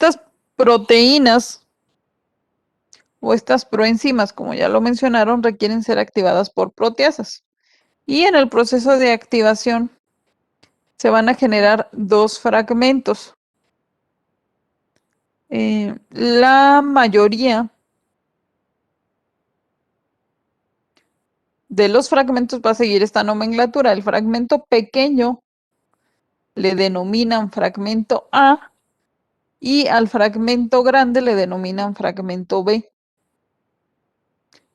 Estas proteínas o estas proenzimas, como ya lo mencionaron, requieren ser activadas por proteasas. Y en el proceso de activación se van a generar dos fragmentos. La mayoría de los fragmentos va a seguir esta nomenclatura. El fragmento pequeño le denominan fragmento A y al fragmento grande le denominan fragmento B.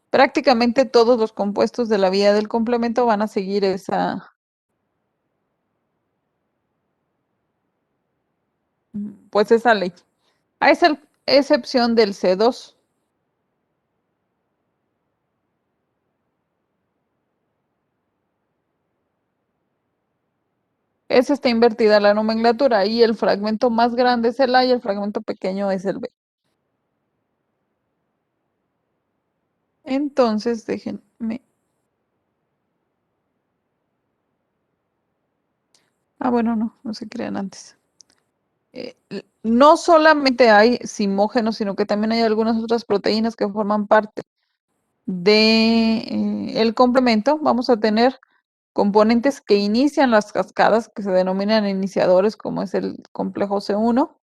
Prácticamente todos los compuestos de la vía del complemento van a seguir esa ley. A excepción del C2. Esa está invertida la nomenclatura y el fragmento más grande es el A y el fragmento pequeño es el B. Entonces, déjenme. Bueno, no se crean antes. No solamente hay simógenos, sino que también hay algunas otras proteínas que forman parte de el complemento. Vamos a tener componentes que inician las cascadas, que se denominan iniciadores, como es el complejo C1.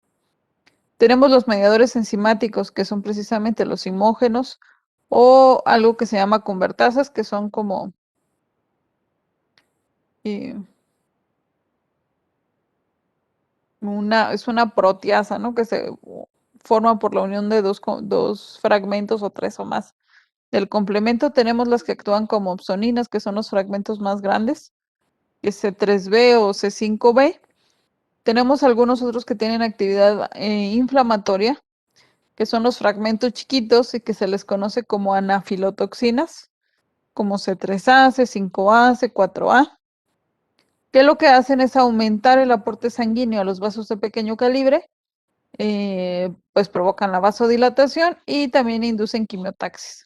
Tenemos los mediadores enzimáticos, que son precisamente los simógenos, o algo que se llama convertasas, que son como es una proteasa, ¿no? Que se forma por la unión de dos fragmentos o tres o más. Del complemento tenemos las que actúan como opsoninas, que son los fragmentos más grandes, que es C3b o C5b. Tenemos algunos otros que tienen actividad inflamatoria, que son los fragmentos chiquitos y que se les conoce como anafilotoxinas, como C3a, C5a, C4a, que lo que hacen es aumentar el aporte sanguíneo a los vasos de pequeño calibre, pues provocan la vasodilatación y también inducen quimiotaxis.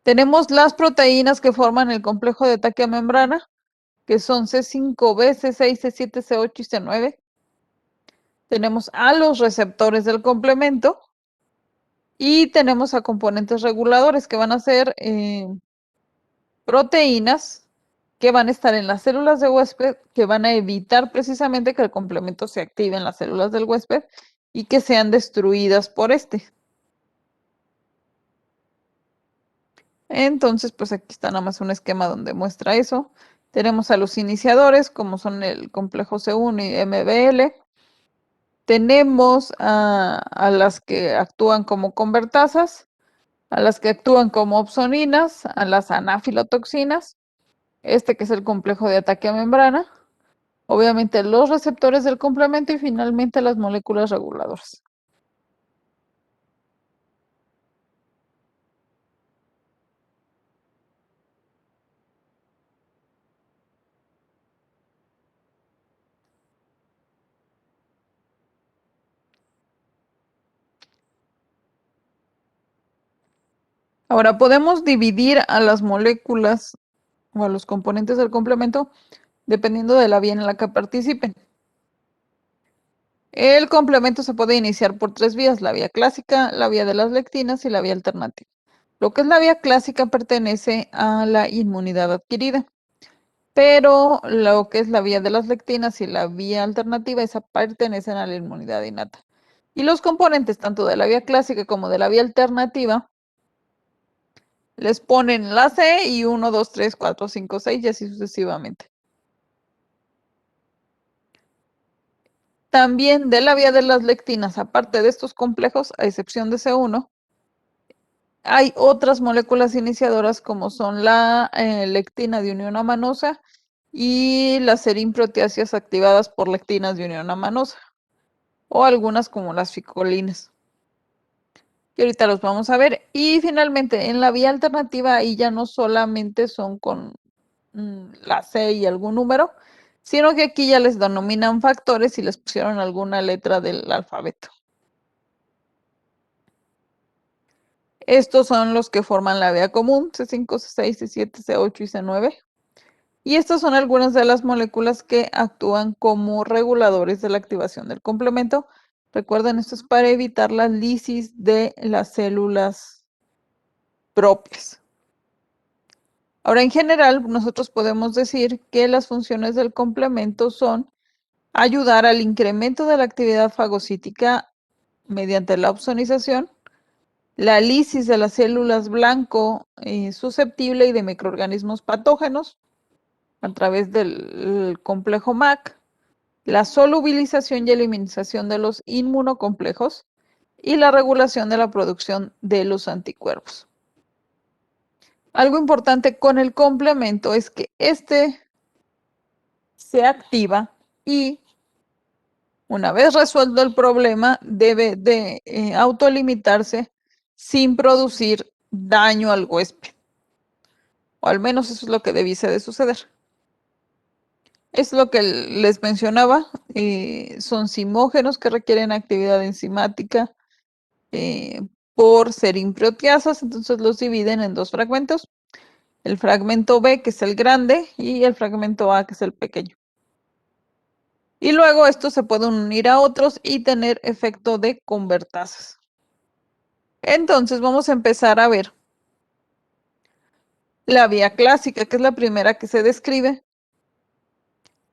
Tenemos las proteínas que forman el complejo de taquiamembrana, que son C5b, C6, C7, C8 y C9. Tenemos a los receptores del complemento y tenemos a componentes reguladores que van a ser proteínas que van a estar en las células de huésped, que van a evitar precisamente que el complemento se active en las células del huésped y que sean destruidas por este. Entonces, pues aquí está nada más un esquema donde muestra eso. Tenemos a los iniciadores, como son el complejo C1 y MBL. Tenemos a las que actúan como convertasas, a las que actúan como opsoninas, a las anafilotoxinas, este que es el complejo de ataque a membrana, obviamente los receptores del complemento y finalmente las moléculas reguladoras. Ahora, podemos dividir a las moléculas o a los componentes del complemento dependiendo de la vía en la que participen. El complemento se puede iniciar por tres vías: la vía clásica, la vía de las lectinas y la vía alternativa. Lo que es la vía clásica pertenece a la inmunidad adquirida, pero lo que es la vía de las lectinas y la vía alternativa, esa pertenecen a la inmunidad innata. Y los componentes tanto de la vía clásica como de la vía alternativa les ponen la C y 1, 2, 3, 4, 5, 6 y así sucesivamente. También de la vía de las lectinas, aparte de estos complejos, a excepción de C1, hay otras moléculas iniciadoras como son la lectina de unión amanosa y las serinproteasas activadas por lectinas de unión amanosa, o algunas como las ficolinas, que ahorita los vamos a ver. Y finalmente, en la vía alternativa, ahí ya no solamente son con la C y algún número, sino que aquí ya les denominan factores y les pusieron alguna letra del alfabeto. Estos son los que forman la vía común, C5, C6, C7, C8 y C9. Y estas son algunas de las moléculas que actúan como reguladores de la activación del complemento Recuerden, esto es para evitar la lisis de las células propias. Ahora, en general, nosotros podemos decir que las funciones del complemento son ayudar al incremento de la actividad fagocítica mediante la opsonización, la lisis de las células blanco susceptible y de microorganismos patógenos a través del complejo MAC, la solubilización y eliminación de los inmunocomplejos y la regulación de la producción de los anticuerpos. Algo importante con el complemento es que este se activa y una vez resuelto el problema debe de autolimitarse sin producir daño al huésped. O al menos eso es lo que debiese de suceder. Es lo que les mencionaba, son simógenos que requieren actividad enzimática por ser improteasas, entonces los dividen en dos fragmentos. El fragmento B, que es el grande, y el fragmento A, que es el pequeño. Y luego estos se pueden unir a otros y tener efecto de convertasas. Entonces vamos a empezar a ver la vía clásica, que es la primera que se describe,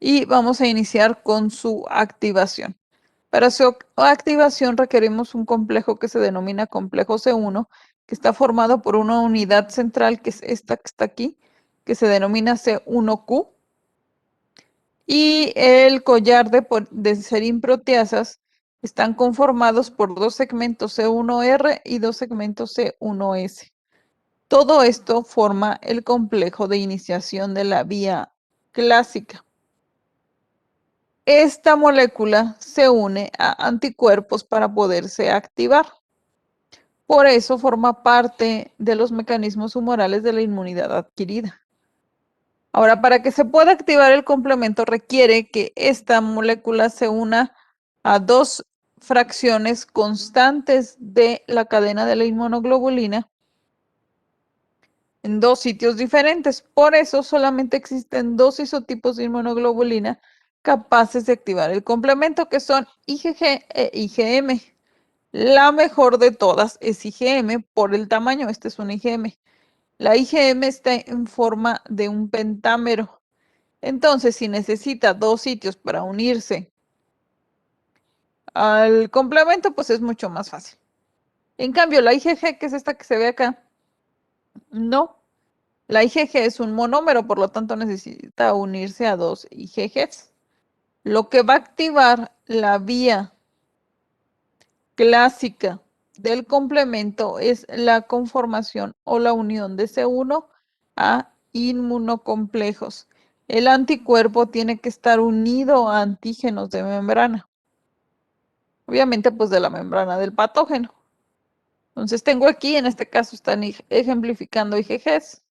y vamos a iniciar con su activación. Para su activación requerimos un complejo que se denomina complejo C1, que está formado por una unidad central, que es esta que está aquí, que se denomina C1Q, y el collar de serimproteasas están conformados por dos segmentos C1R y dos segmentos C1S. Todo esto forma el complejo de iniciación de la vía clásica. Esta molécula se une a anticuerpos para poderse activar. Por eso forma parte de los mecanismos humorales de la inmunidad adquirida. Ahora, para que se pueda activar el complemento requiere que esta molécula se una a dos fracciones constantes de la cadena de la inmunoglobulina en dos sitios diferentes. Por eso solamente existen dos isotipos de inmunoglobulina capaces de activar el complemento, que son IgG e IgM. La mejor de todas es IgM por el tamaño. Este es un IgM. La IgM está en forma de un pentámero. Entonces, si necesita dos sitios para unirse al complemento, pues es mucho más fácil. En cambio, la IgG, que es esta que se ve acá, no. La IgG es un monómero, por lo tanto necesita unirse a dos IgGs. Lo que va a activar la vía clásica del complemento es la conformación o la unión de C1 a inmunocomplejos. El anticuerpo tiene que estar unido a antígenos de membrana. Obviamente, pues de la membrana del patógeno. Entonces tengo aquí, en este caso están ejemplificando IgGs.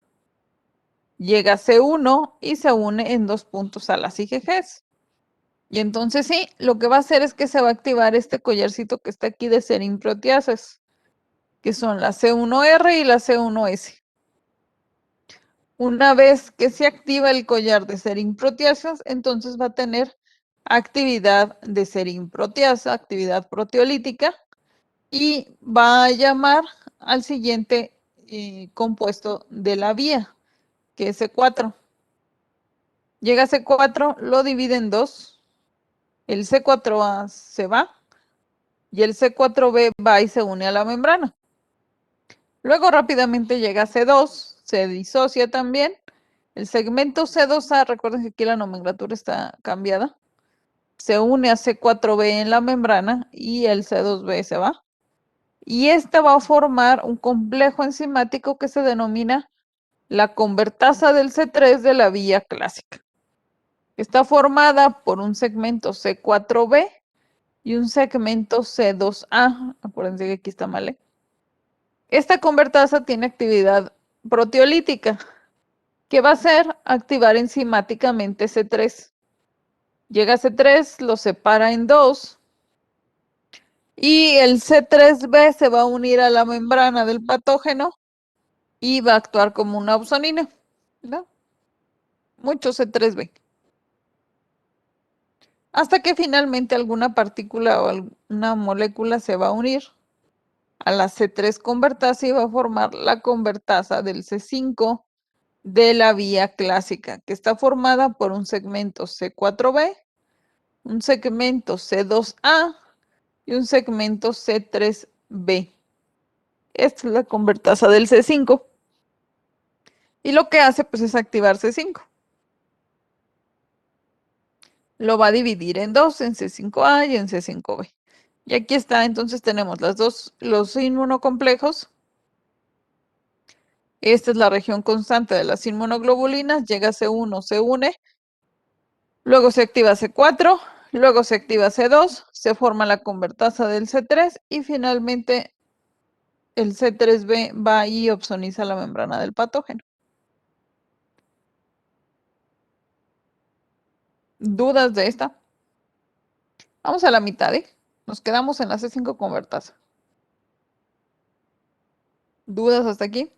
Llega C1 y se une en dos puntos a las IgGs. Y entonces sí, lo que va a hacer es que se va a activar este collarcito que está aquí de serimproteasas, que son la C1R y la C1S. Una vez que se activa el collar de serimproteasas, entonces va a tener actividad de serimproteasa, actividad proteolítica, y va a llamar al siguiente compuesto de la vía, que es C4. Llega a C4, lo divide en dos, el C4A se va y el C4B va y se une a la membrana. Luego rápidamente llega a C2, se disocia también. El segmento C2A, recuerden que aquí la nomenclatura está cambiada, se une a C4B en la membrana y el C2B se va. Y esta va a formar un complejo enzimático que se denomina la convertasa del C3 de la vía clásica. Está formada por un segmento C4B y un segmento C2A. Acuérdense que aquí está mal. Esta convertasa tiene actividad proteolítica, que va a hacer activar enzimáticamente C3. Llega a C3, lo separa en dos, y el C3B se va a unir a la membrana del patógeno y va a actuar como una opsonina, ¿no? Mucho C3B. hasta que finalmente alguna partícula o alguna molécula se va a unir a la C3 convertasa y va a formar la convertasa del C5 de la vía clásica, que está formada por un segmento C4b, un segmento C2a y un segmento C3b. Esta es la convertasa del C5. Y lo que hace pues es activar C5. Lo va a dividir en dos, en C5a y en C5b. Y aquí está, entonces tenemos los inmunocomplejos. Esta es la región constante de las inmunoglobulinas, llega a C1, se une, luego se activa C4, luego se activa C2, se forma la convertasa del C3 y finalmente el C3b va y opsoniza la membrana del patógeno. ¿Dudas de esta? Vamos a la mitad, ¿eh? Nos quedamos en la C5 convertasa. ¿Dudas hasta aquí?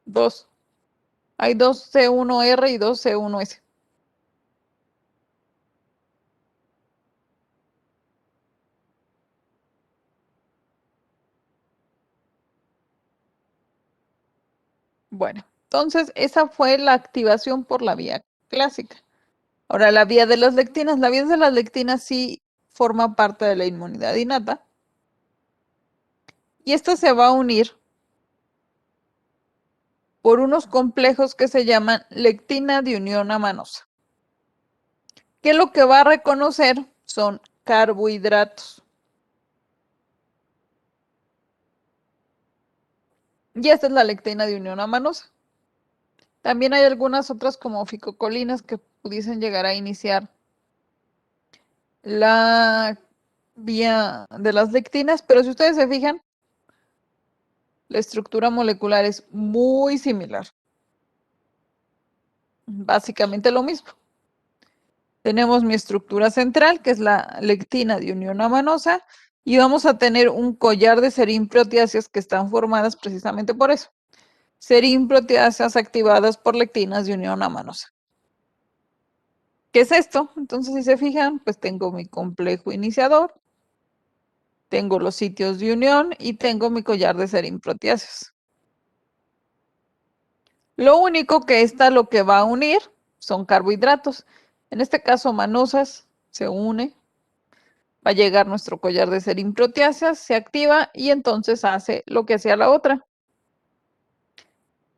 2. Hay dos C1R y dos C1S. Bueno, entonces esa fue la activación por la vía clásica. Ahora, la vía de las lectinas sí forma parte de la inmunidad innata. Y esta se va a unir por unos complejos que se llaman lectina de unión amanosa, que lo que va a reconocer son carbohidratos. Y esta es la lectina de unión amanosa. También hay algunas otras como ficocolinas que pudiesen llegar a iniciar la vía de las lectinas, pero si ustedes se fijan, la estructura molecular es muy similar. Básicamente lo mismo. Tenemos mi estructura central, que es la lectina de unión amanosa, y vamos a tener un collar de serin-proteáceas que están formadas precisamente por eso. Serin-proteáceas activadas por lectinas de unión amanosa. ¿Qué es esto? Entonces, si se fijan, pues tengo mi complejo iniciador, tengo los sitios de unión y tengo mi collar de serin-proteáceas. Lo único que lo que va a unir son carbohidratos. En este caso, manosas se une, va a llegar nuestro collar de serin-proteáceas, se activa y entonces hace lo que hacía la otra.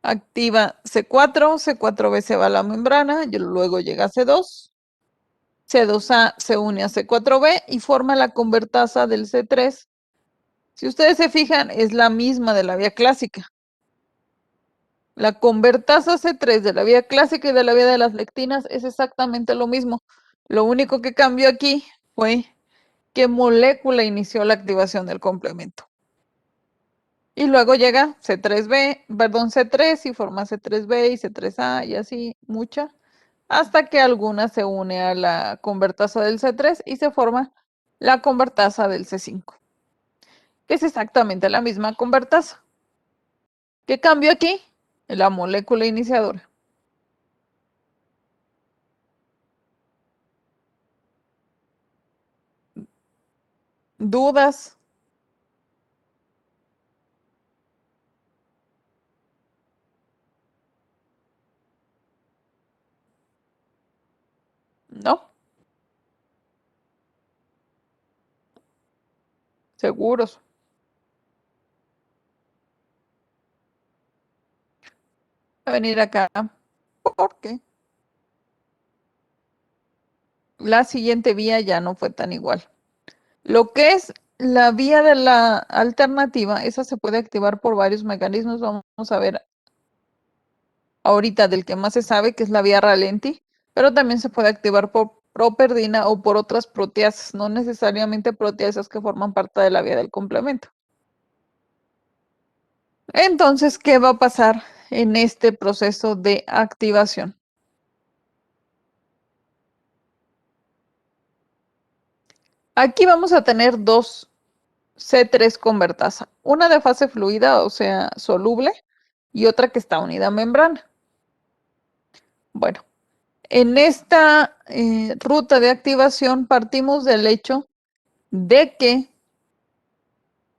Activa C4, C4b se va a la membrana, y luego llega C2, C2a se une a C4b y forma la convertasa del C3. Si ustedes se fijan, es la misma de la vía clásica. La convertasa C3 de la vía clásica y de la vía de las lectinas es exactamente lo mismo. Lo único que cambió aquí fue qué molécula inició la activación del complemento. Y luego llega C3 y forma C3b y C3a y así mucha, hasta que alguna se une a la convertasa del C3 y se forma la convertasa del C5, que es exactamente la misma convertasa. ¿Qué cambió aquí? La molécula iniciadora. ¿Dudas? ¿No? ¿Seguros? Voy a venir acá porque la siguiente vía ya no fue tan igual. Lo que es la vía de la alternativa, esa se puede activar por varios mecanismos. Vamos a ver ahorita del que más se sabe, que es la vía ralenti, pero también se puede activar por properdina o por otras proteasas, no necesariamente proteasas que forman parte de la vía del complemento. Entonces, ¿qué va a pasar en este proceso de activación? Aquí vamos a tener dos C3 convertasa, una de fase fluida, o sea, soluble, y otra que está unida a membrana. Bueno, en esta ruta de activación partimos del hecho de que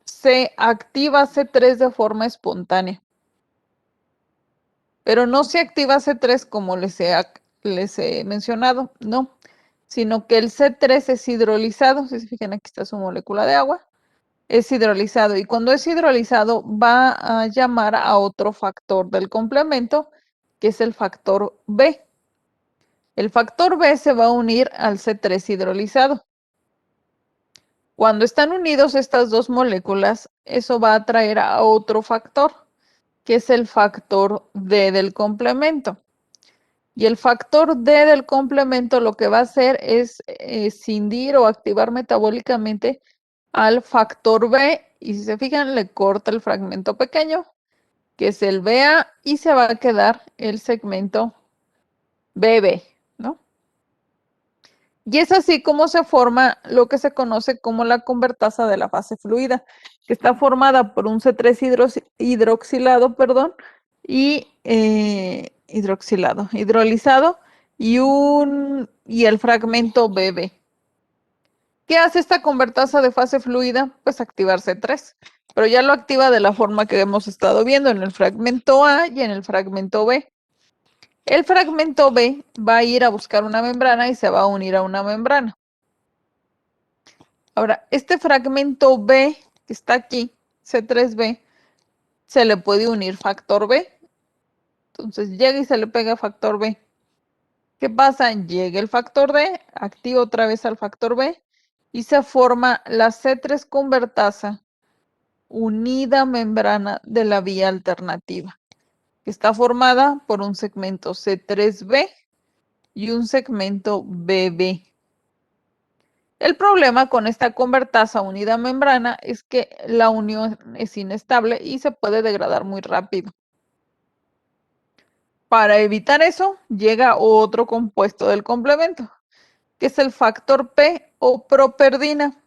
se activa C3 de forma espontánea. Pero no se activa C3 como les he mencionado, no, sino que el C3 es hidrolizado. Si se fijan, aquí está su molécula de agua. Es hidrolizado y cuando es hidrolizado va a llamar a otro factor del complemento, que es el factor B. El factor B se va a unir al C3 hidrolizado. Cuando están unidos estas dos moléculas, eso va a atraer a otro factor, que es el factor D del complemento. Y el factor D del complemento lo que va a hacer es escindir o activar metabólicamente al factor B, y si se fijan, le corta el fragmento pequeño, que es el BA, y se va a quedar el segmento BB, ¿no? Y es así como se forma lo que se conoce como la convertasa de la fase fluida, que está formada por un C3 hidroxilado, perdón, y hidrolizado, y el fragmento BB. ¿Qué hace esta convertasa de fase fluida? Pues activar C3, pero ya lo activa de la forma que hemos estado viendo en el fragmento A y en el fragmento B. El fragmento B va a ir a buscar una membrana y se va a unir a una membrana. Ahora, este fragmento B que está aquí, C3B, se le puede unir factor B. Entonces llega y se le pega factor B. ¿Qué pasa? Llega el factor D, activa otra vez al factor B y se forma la C3 convertasa unida membrana de la vía alternativa, que está formada por un segmento C3B y un segmento BB. El problema con esta convertasa unida a membrana es que la unión es inestable y se puede degradar muy rápido. Para evitar eso, llega otro compuesto del complemento, que es el factor P o properdina,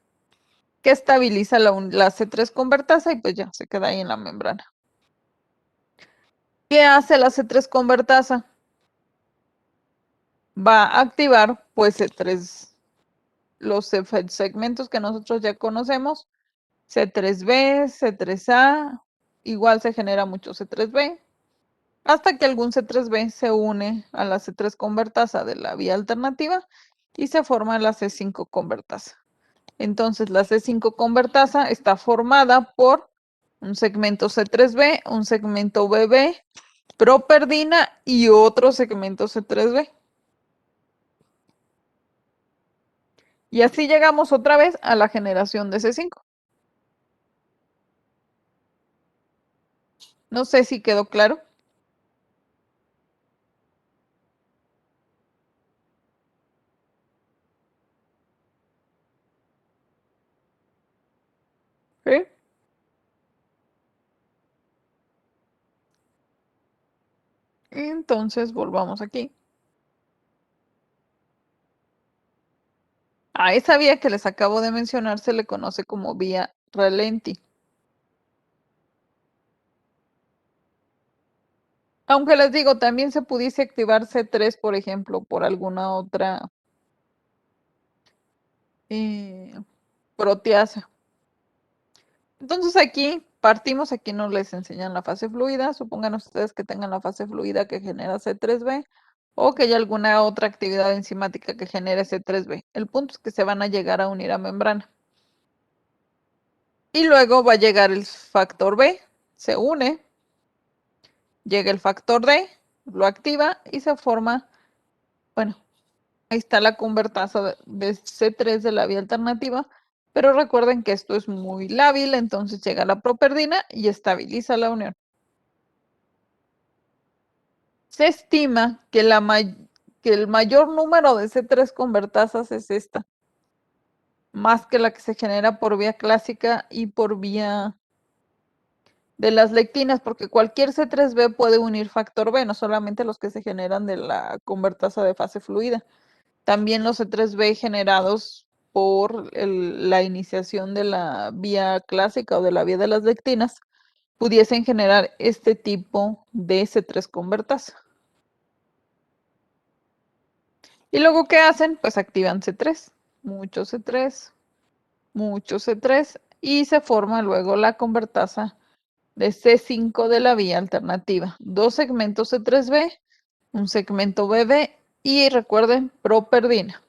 que estabiliza la C3 convertasa y pues ya se queda ahí en la membrana. ¿Qué hace la C3 convertasa? Va a activar pues C3, los segmentos que nosotros ya conocemos, C3B, C3A, igual se genera mucho C3B, hasta que algún C3B se une a la C3 convertasa de la vía alternativa y se forma la C5 convertasa. Entonces la C5 convertasa está formada por un segmento C3B, un segmento BB, properdina y otro segmento C3B. Y así llegamos otra vez a la generación de C5. No sé si quedó claro. ¿Sí? Entonces volvamos aquí. A esa vía que les acabo de mencionar se le conoce como vía ralenti. Aunque les digo, también se pudiese activar C3, por ejemplo, por alguna otra proteasa. Entonces aquí partimos, aquí nos les enseñan la fase fluida. Supongan ustedes que tengan la fase fluida que genera C3B o que haya alguna otra actividad enzimática que genere C3B. El punto es que se van a llegar a unir a membrana. Y luego va a llegar el factor B, se une, llega el factor D, lo activa y se forma, bueno, ahí está la convertasa de C3 de la vía alternativa, pero recuerden que esto es muy lábil, entonces llega la properdina y estabiliza la unión. Se estima que, que el mayor número de C3 convertasas es esta, más que la que se genera por vía clásica y por vía de las lectinas, porque cualquier C3B puede unir factor B, no solamente los que se generan de la convertasa de fase fluida, también los C3B generados por la iniciación de la vía clásica o de la vía de las lectinas pudiesen generar este tipo de C3 convertasa. Y luego, ¿qué hacen? Pues activan C3, mucho C3, mucho C3, y se forma luego la convertasa de C5 de la vía alternativa. Dos segmentos C3B, un segmento BB, y recuerden, properdina.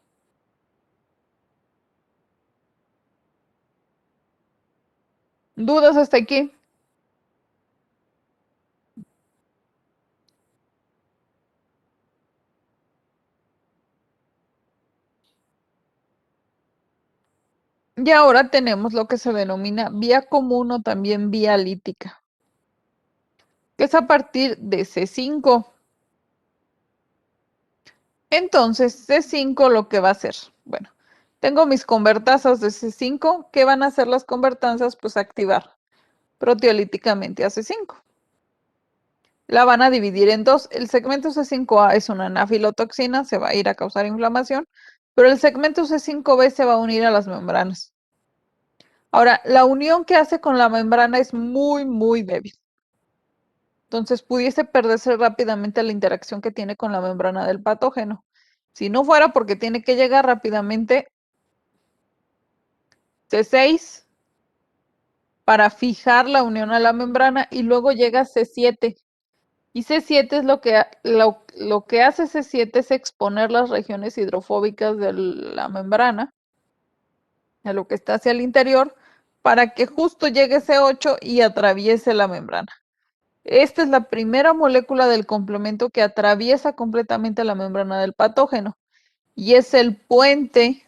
¿Dudas hasta aquí? Y ahora tenemos lo que se denomina vía común o también vía lítica, que es a partir de C5. Entonces, C5 lo que va a hacer, bueno, tengo mis convertasas de C5. ¿Qué van a hacer las convertasas? Pues activar proteolíticamente a C5. La van a dividir en dos. El segmento C5A es una anafilotoxina, se va a ir a causar inflamación, pero el segmento C5B se va a unir a las membranas. Ahora, la unión que hace con la membrana es muy, muy débil. Entonces, pudiese perderse rápidamente la interacción que tiene con la membrana del patógeno. Si no fuera porque tiene que llegar rápidamente C6 para fijar la unión a la membrana y luego llega C7. Y C7 es lo que hace C7 es exponer las regiones hidrofóbicas de la membrana a lo que está hacia el interior para que justo llegue C8 y atraviese la membrana. Esta es la primera molécula del complemento que atraviesa completamente la membrana del patógeno y es el puente,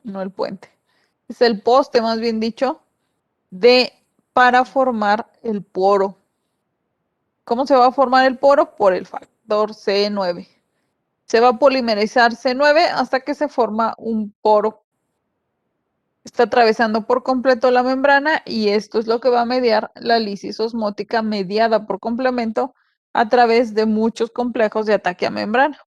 no el puente, es el poste más bien dicho, para formar el poro. ¿Cómo se va a formar el poro? Por el factor C9. Se va a polimerizar C9 hasta que se forma un poro. Está atravesando por completo la membrana y esto es lo que va a mediar la lisis osmótica mediada por complemento a través de muchos complejos de ataque a membrana.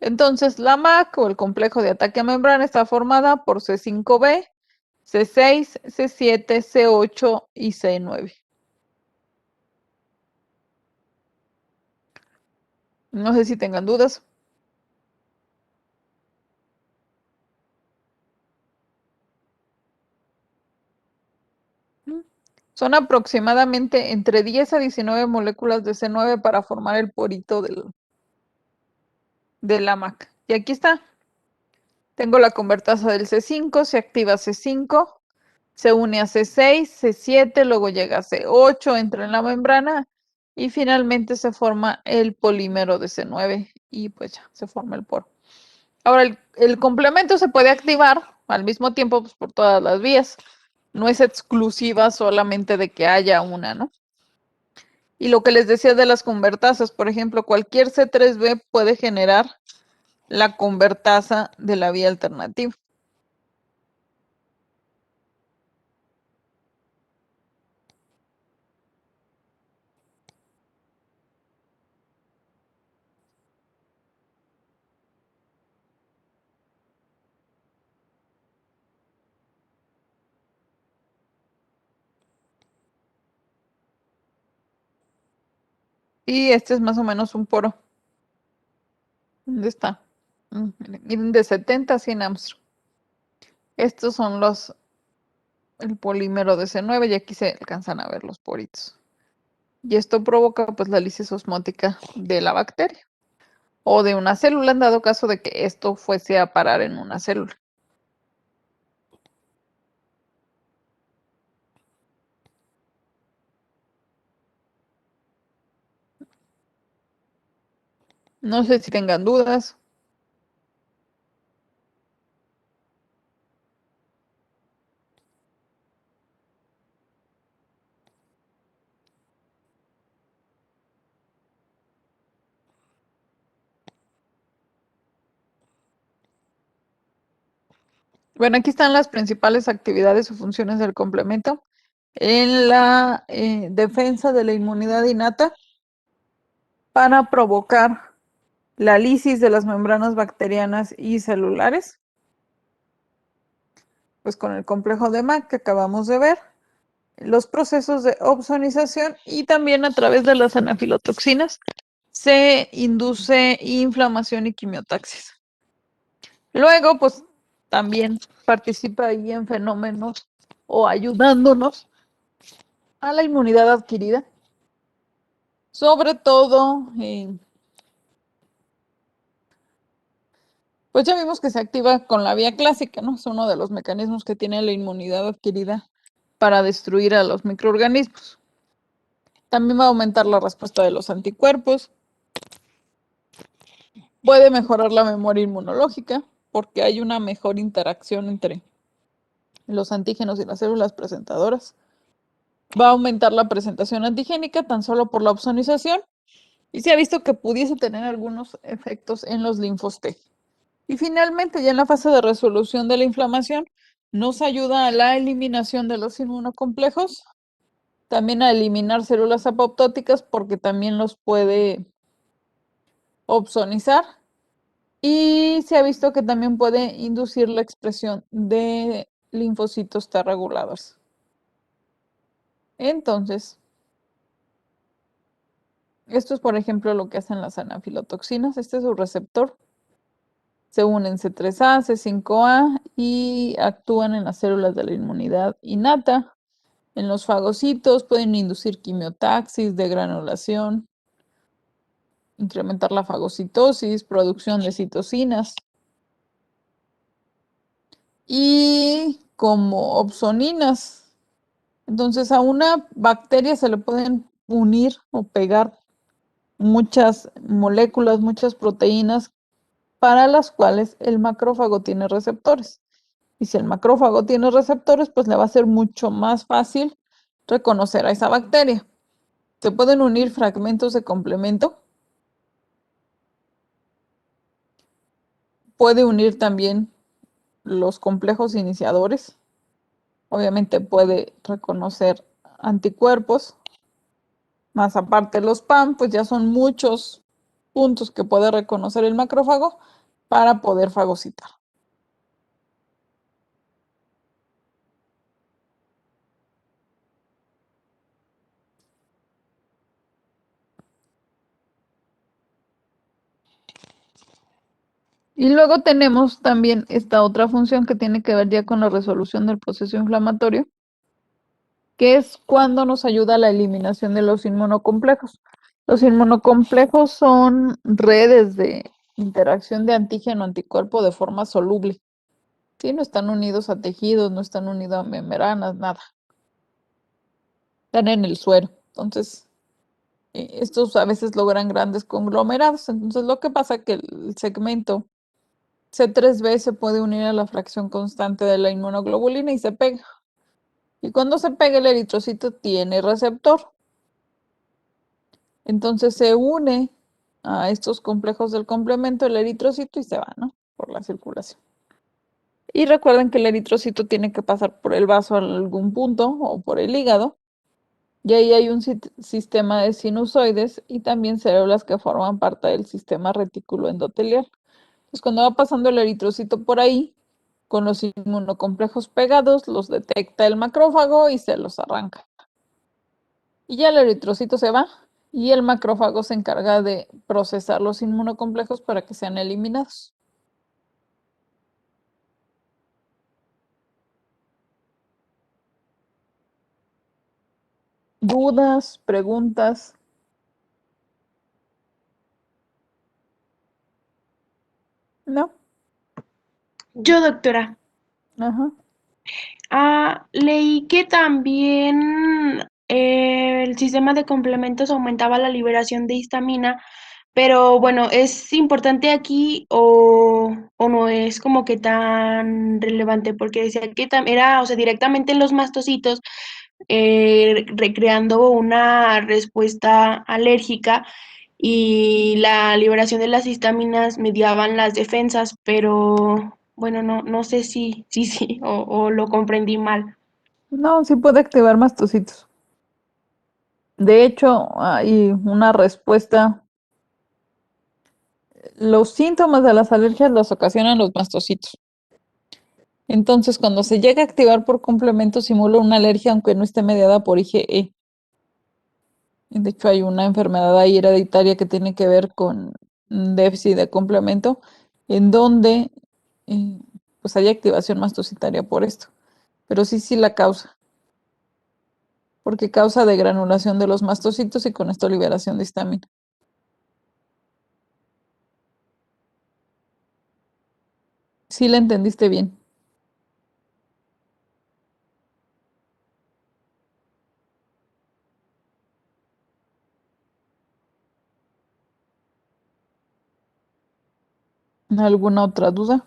Entonces, la MAC o el complejo de ataque a membrana está formada por C5b, C6, C7, C8 y C9. No sé si tengan dudas. Son aproximadamente entre 10 a 19 moléculas de C9 para formar el porito del AMAC. Y aquí está. Tengo la convertasa del C5, se activa C5, se une a C6, C7, luego llega a C8, entra en la membrana y finalmente se forma el polímero de C9 y pues ya se forma el poro. Ahora, el complemento se puede activar al mismo tiempo pues, por todas las vías. No es exclusiva solamente de que haya una, ¿no? Y lo que les decía de las convertasas, por ejemplo, cualquier C3b puede generar la convertasa de la vía alternativa. Y este es más o menos un poro. ¿Dónde está? Miren, de 70 a 100 Armstrong. Estos son el polímero de C9 y aquí se alcanzan a ver los poritos. Y esto provoca pues la lisis osmótica de la bacteria o de una célula en dado caso de que esto fuese a parar en una célula. No sé si tengan dudas. Bueno, aquí están las principales actividades o funciones del complemento. En la defensa de la inmunidad innata para provocar la lisis de las membranas bacterianas y celulares, pues con el complejo de MAC que acabamos de ver. los procesos de opsonización y también a través de las anafilotoxinas se induce inflamación y quimiotaxis. Luego, pues también participa ahí en fenómenos o ayudándonos a la inmunidad adquirida, sobre todo, pues ya vimos que se activa con la vía clásica, ¿no? Es uno de los mecanismos que tiene la inmunidad adquirida para destruir a los microorganismos. También va a aumentar la respuesta de los anticuerpos, puede mejorar la memoria inmunológica porque hay una mejor interacción entre los antígenos y las células presentadoras. Va a aumentar la presentación antigénica tan solo por la opsonización y se ha visto que pudiese tener algunos efectos en los linfos T. Y finalmente, ya en la fase de resolución de la inflamación, nos ayuda a la eliminación de los inmunocomplejos, también a eliminar células apoptóticas porque también los puede opsonizar y se ha visto que también puede inducir la expresión de linfocitos T reguladores. Entonces, esto es, por ejemplo, lo que hacen las anafilotoxinas. Este es su receptor. Se unen C3A, C5A y actúan en las células de la inmunidad innata. En los fagocitos pueden inducir quimiotaxis, degranulación, incrementar la fagocitosis, producción de citocinas. Y como opsoninas, entonces a una bacteria se le pueden unir o pegar muchas moléculas, muchas proteínas para las cuales el macrófago tiene receptores. Y si el macrófago tiene receptores, pues le va a ser mucho más fácil reconocer a esa bacteria. Se pueden unir fragmentos de complemento. Puede unir también los complejos iniciadores. Obviamente puede reconocer anticuerpos. Más aparte los PAM, pues ya son muchos puntos que puede reconocer el macrófago para poder fagocitar. Y luego tenemos también esta otra función que tiene que ver ya con la resolución del proceso inflamatorio, que es cuando nos ayuda a la eliminación de los inmunocomplejos. Los inmunocomplejos son redes de interacción de antígeno-anticuerpo de forma soluble. ¿Sí? No están unidos a tejidos, no están unidos a membranas, nada. Están en el suero. Entonces, estos a veces logran grandes conglomerados. Entonces, lo que pasa es que el segmento C3b se puede unir a la fracción constante de la inmunoglobulina y se pega. Y cuando se pega, el eritrocito tiene receptor. Entonces se une a estos complejos del complemento el eritrocito y se va, ¿no? Por la circulación. Y recuerden que el eritrocito tiene que pasar por el vaso a algún punto o por el hígado. Y ahí hay un sistema de sinusoides y también células que forman parte del sistema retículo endotelial. Entonces, cuando va pasando el eritrocito por ahí, con los inmunocomplejos pegados, los detecta el macrófago y se los arranca. Y ya el eritrocito se va y el macrófago se encarga de procesar los inmunocomplejos para que sean eliminados. ¿Dudas? ¿Preguntas? ¿No? Yo, doctora, Ajá. leí que también el sistema de complementos aumentaba la liberación de histamina, pero bueno, ¿es importante aquí o no es como que tan relevante? Porque decía que era, o sea, directamente en los mastocitos, recreando una respuesta alérgica y la liberación de las histaminas mediaban las defensas, pero bueno, no sé si o lo comprendí mal. No, sí puede activar mastocitos. De hecho, hay una respuesta. Los síntomas de las alergias los ocasionan los mastocitos. Entonces, cuando se llega a activar por complemento, simula una alergia aunque no esté mediada por IgE. De hecho, hay una enfermedad ahí hereditaria que tiene que ver con un déficit de complemento, en donde eh, pues hay activación mastocitaria por esto. Pero sí la causa, porque causa degranulación de los mastocitos y con esto liberación de histamina. Sí la entendiste bien. ¿Alguna otra duda?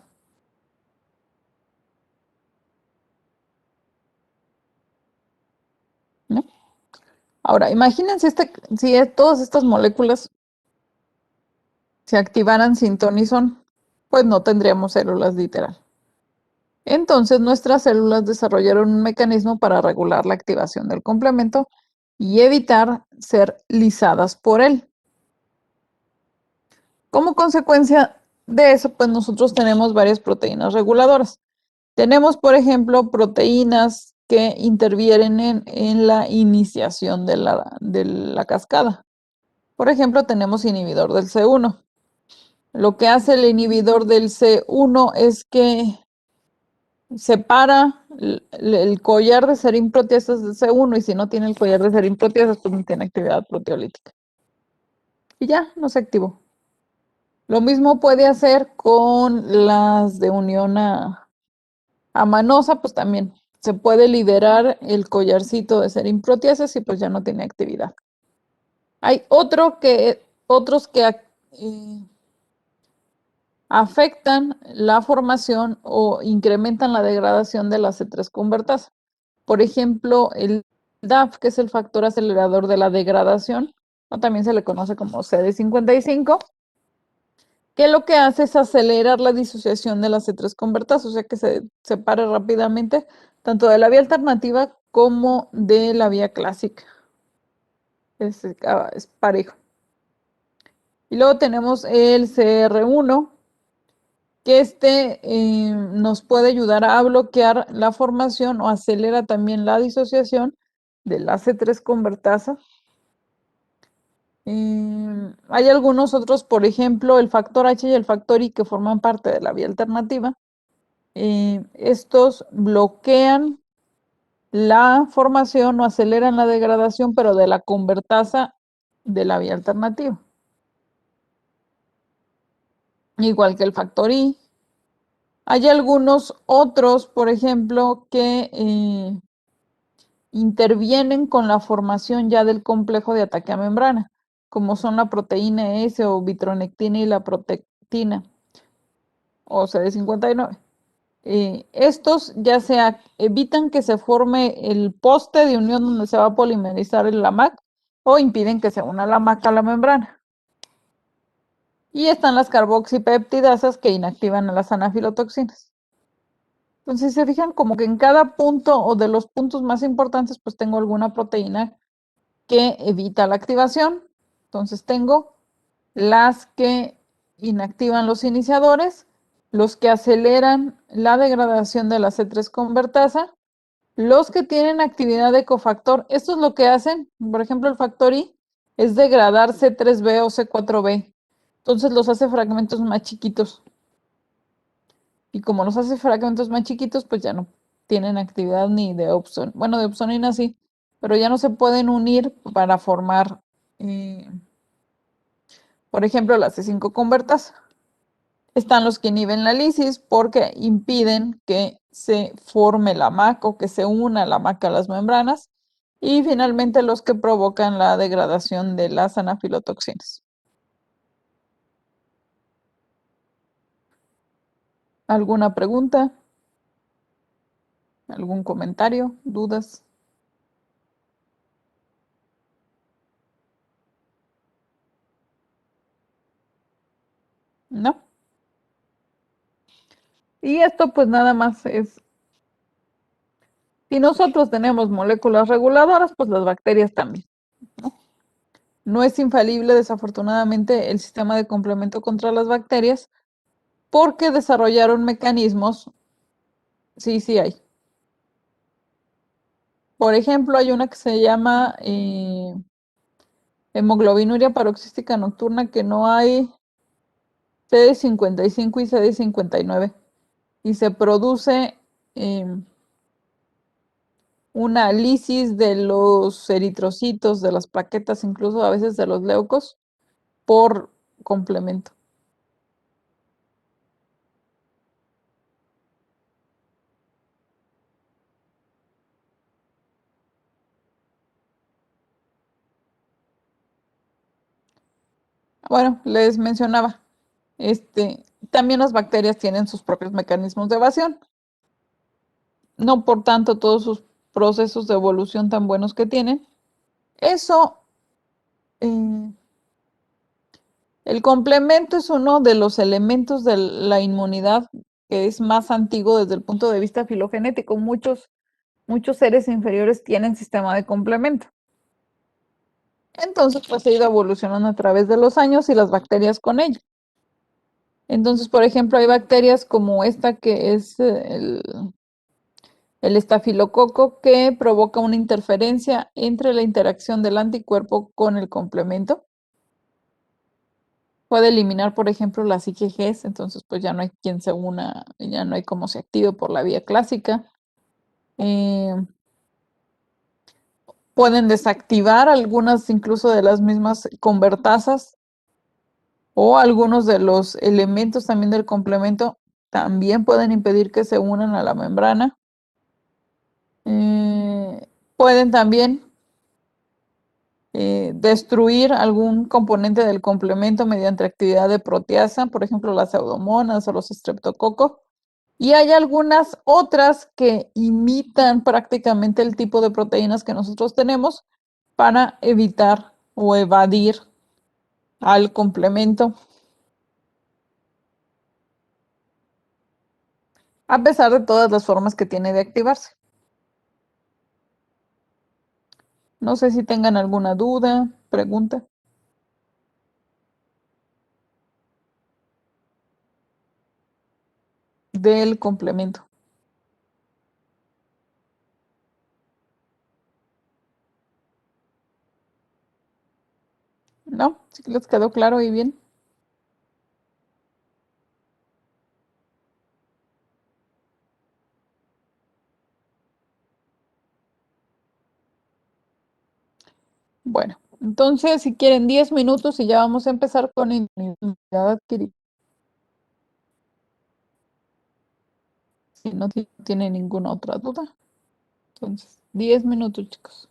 ¿No? Ahora, imagínense si todas estas moléculas se activaran sin ton y son, pues no tendríamos células literal. Entonces, nuestras células desarrollaron un mecanismo para regular la activación del complemento y evitar ser lisadas por él. Como consecuencia de eso, pues nosotros tenemos varias proteínas reguladoras. Tenemos, por ejemplo, proteínas que intervienen en la iniciación de la cascada. Por ejemplo, tenemos inhibidor del C1. Lo que hace el inhibidor del C1 es que separa el collar de serín-proteasas de C1 y si no tiene el collar de serín-proteasas, pues no tiene actividad proteolítica. Y ya, no se activó. Lo mismo puede hacer con las de unión a manosa, pues también se puede liberar el collarcito de serín-proteasas y pues ya no tiene actividad. Hay otros que afectan la formación o incrementan la degradación de la C3 convertasa. Por ejemplo, el DAF, que es el factor acelerador de la degradación, o también se le conoce como CD55, que lo que hace es acelerar la disociación de la C3 convertasa, o sea que se separe rápidamente tanto de la vía alternativa como de la vía clásica. Es parejo. Y luego tenemos el CR1, que nos puede ayudar a bloquear la formación o acelera también la disociación del AC3 convertasa. Hay algunos otros, por ejemplo, el factor H y el factor I, que forman parte de la vía alternativa. Estos bloquean la formación o aceleran la degradación, pero de la convertasa de la vía alternativa. Igual que el factor I. Hay algunos otros, por ejemplo, que intervienen con la formación ya del complejo de ataque a membrana, como son la proteína S o vitronectina y la protectina, o CD59. Estos ya evitan que se forme el poste de unión donde se va a polimerizar el LAMAC o impiden que se una la MAC a la membrana. Y están las carboxipeptidasas que inactivan a las anafilotoxinas. Entonces, se fijan como que en cada punto o de los puntos más importantes, pues tengo alguna proteína que evita la activación. Entonces, tengo las que inactivan los iniciadores, los que aceleran la degradación de la C3 convertasa, los que tienen actividad de cofactor. Esto es lo que hacen, por ejemplo, el factor I es degradar C3b o C4b. Entonces los hace fragmentos más chiquitos. Y como los hace fragmentos más chiquitos, pues ya no tienen actividad ni de opson. Bueno, de opsonina sí, pero ya no se pueden unir para formar, por ejemplo, la C5 convertasa. Están los que inhiben la lisis porque impiden que se forme la MAC o que se una la MAC a las membranas. Y finalmente los que provocan la degradación de las anafilotoxinas. ¿Alguna pregunta? ¿Algún comentario? ¿Dudas? ¿No? Y esto pues nada más es, si nosotros tenemos moléculas reguladoras, pues las bacterias también. No es infalible, desafortunadamente, el sistema de complemento contra las bacterias porque desarrollaron mecanismos Sí, sí hay. Por ejemplo, hay una que se llama hemoglobinuria paroxística nocturna que no hay CD55 y CD59 y se produce una lisis de los eritrocitos, de las plaquetas, incluso a veces de los leucos, por complemento. Bueno, les mencionaba, también las bacterias tienen sus propios mecanismos de evasión. No por tanto todos sus procesos de evolución tan buenos que tienen. Eso, eh, el complemento es uno de los elementos de la inmunidad que es más antiguo desde el punto de vista filogenético. Muchos seres inferiores tienen sistema de complemento. Entonces, pues ha ido evolucionando a través de los años y las bacterias con ello. Entonces, por ejemplo, hay bacterias como esta que es el estafilococo que provoca una interferencia entre la interacción del anticuerpo con el complemento. Puede eliminar, por ejemplo, las IgGs, entonces pues ya no hay quien se una, ya no hay cómo se active por la vía clásica. Eh, Pueden desactivar algunas incluso de las mismas convertasas o algunos de los elementos también del complemento también pueden impedir que se unan a la membrana. Pueden también destruir algún componente del complemento mediante actividad de proteasa, por ejemplo, las pseudomonas o los estreptococos. Y hay algunas otras que imitan prácticamente el tipo de proteínas que nosotros tenemos para evitar o evadir al complemento, a pesar de todas las formas que tiene de activarse. No sé si tengan alguna duda, pregunta del complemento. ¿No? ¿Sí les quedó claro y bien? Bueno, entonces si quieren 10 minutos y ya vamos a empezar con inmunidad adquirida. Si no tiene ninguna otra duda. Entonces, 10 minutos, chicos.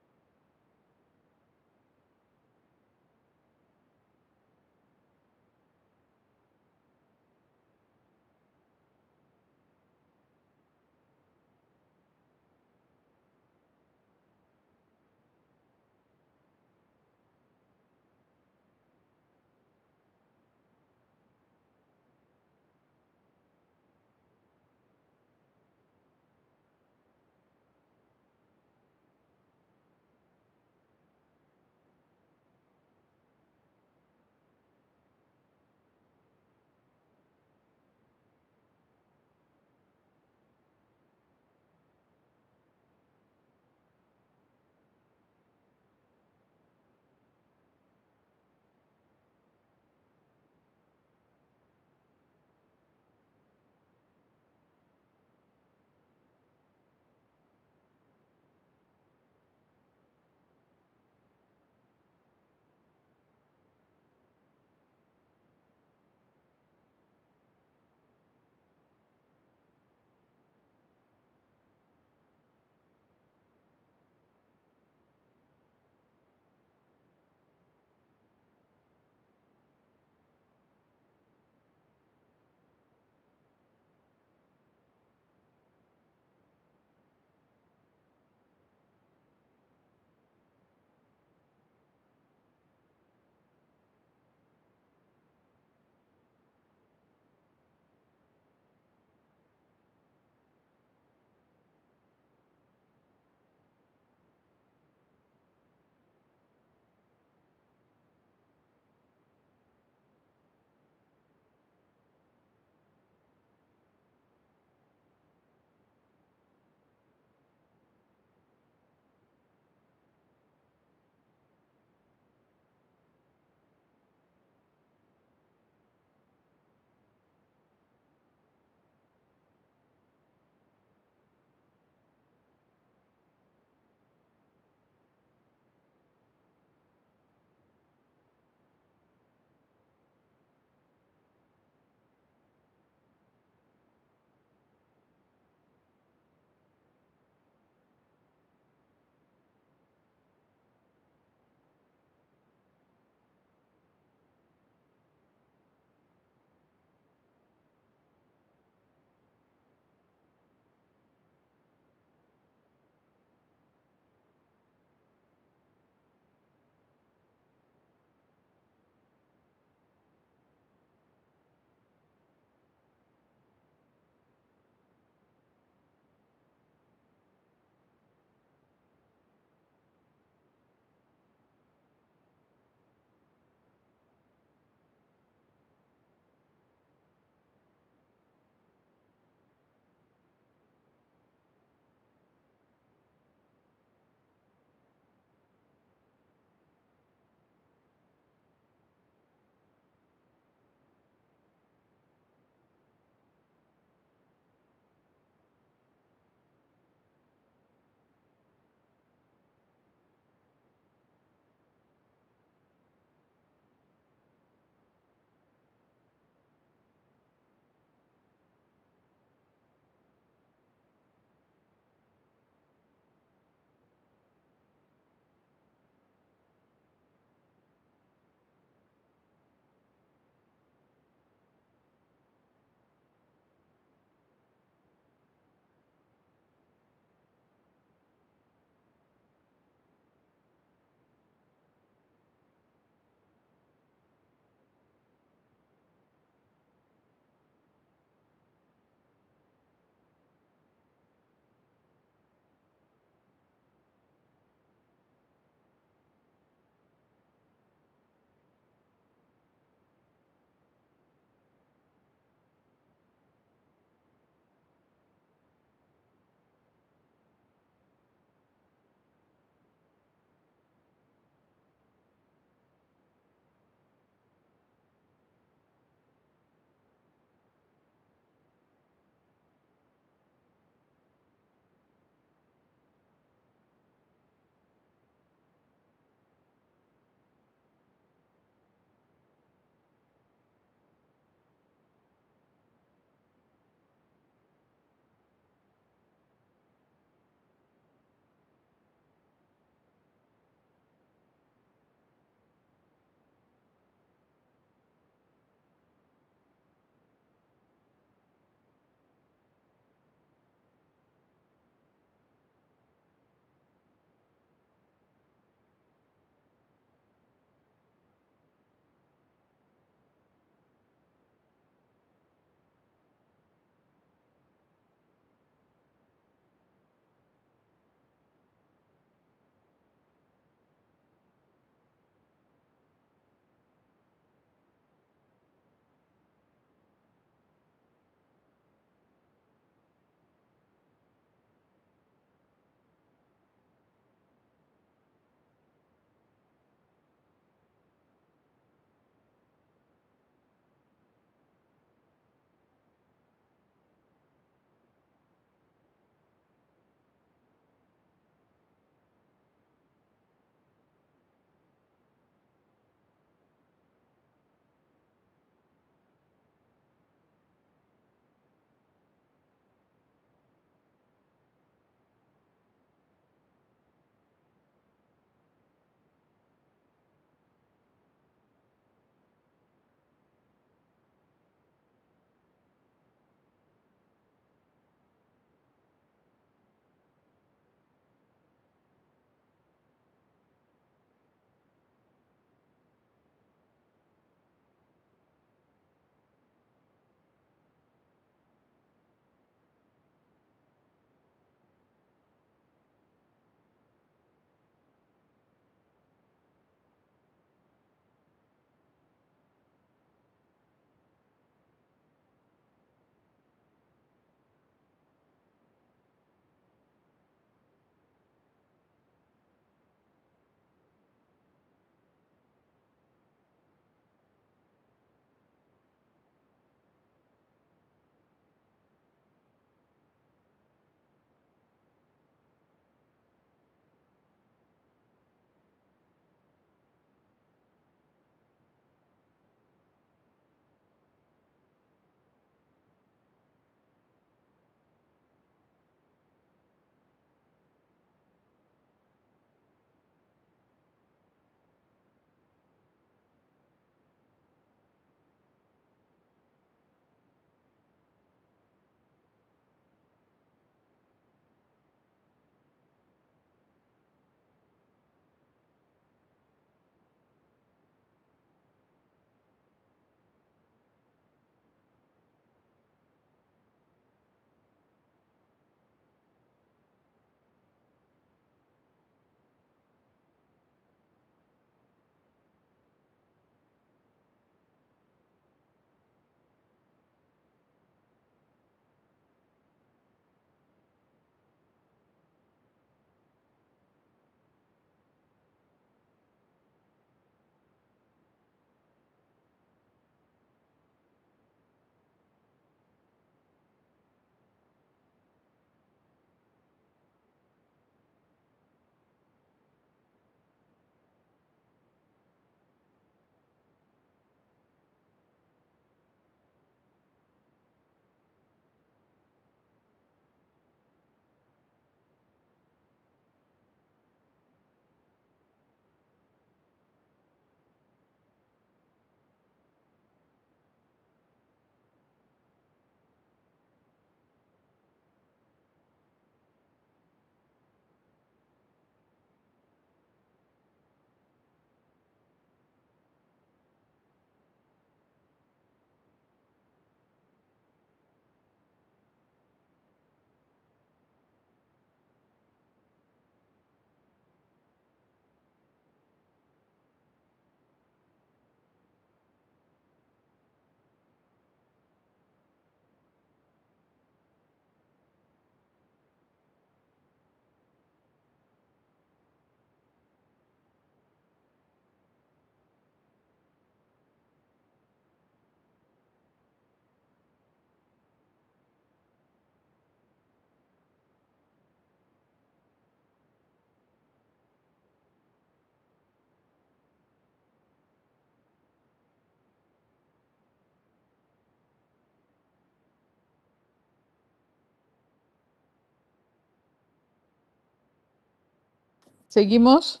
Seguimos.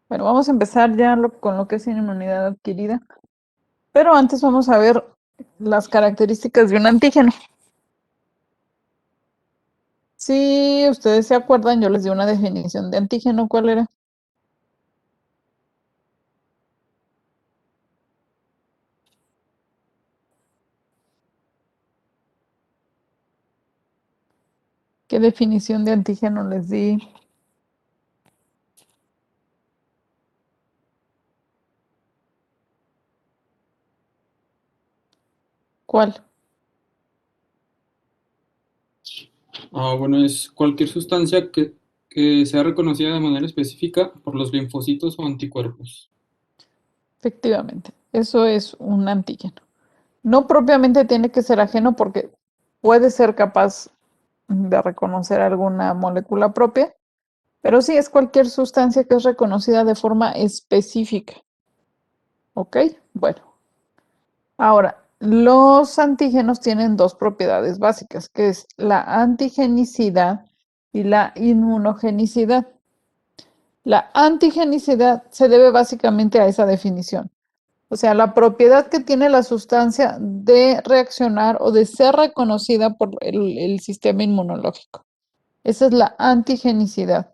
Bueno, vamos a empezar ya con lo que es inmunidad adquirida. Pero antes vamos a ver las características de un antígeno. Si ustedes se acuerdan, yo les di una definición de antígeno. ¿Cuál era? ¿Qué definición de antígeno les di? ¿Cuál? Bueno, es cualquier sustancia que sea reconocida de manera específica por los linfocitos o anticuerpos. Efectivamente, eso es un antígeno. No propiamente tiene que ser ajeno porque puede ser capaz de reconocer alguna molécula propia, pero sí es cualquier sustancia que es reconocida de forma específica. ¿Ok? Bueno, ahora, los antígenos tienen dos propiedades básicas, que es la antigenicidad y la inmunogenicidad. La antigenicidad se debe básicamente a esa definición. O sea, la propiedad que tiene la sustancia de reaccionar o de ser reconocida por el sistema inmunológico. Esa es la antigenicidad.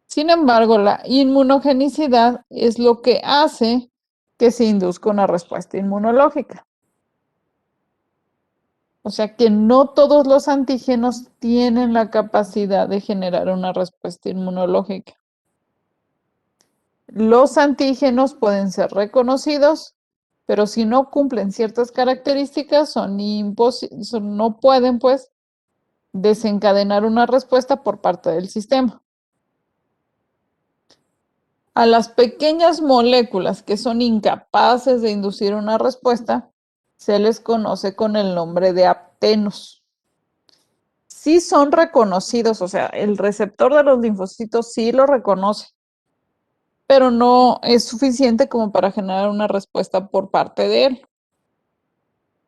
Sin embargo, la inmunogenicidad es lo que hace que se induzca una respuesta inmunológica. O sea que no todos los antígenos tienen la capacidad de generar una respuesta inmunológica. Los antígenos pueden ser reconocidos, pero si no cumplen ciertas características, no pueden, pues, desencadenar una respuesta por parte del sistema. A las pequeñas moléculas que son incapaces de inducir una respuesta, se les conoce con el nombre de aptenos. Sí son reconocidos, o sea, el receptor de los linfocitos sí lo reconoce, pero no es suficiente como para generar una respuesta por parte de él.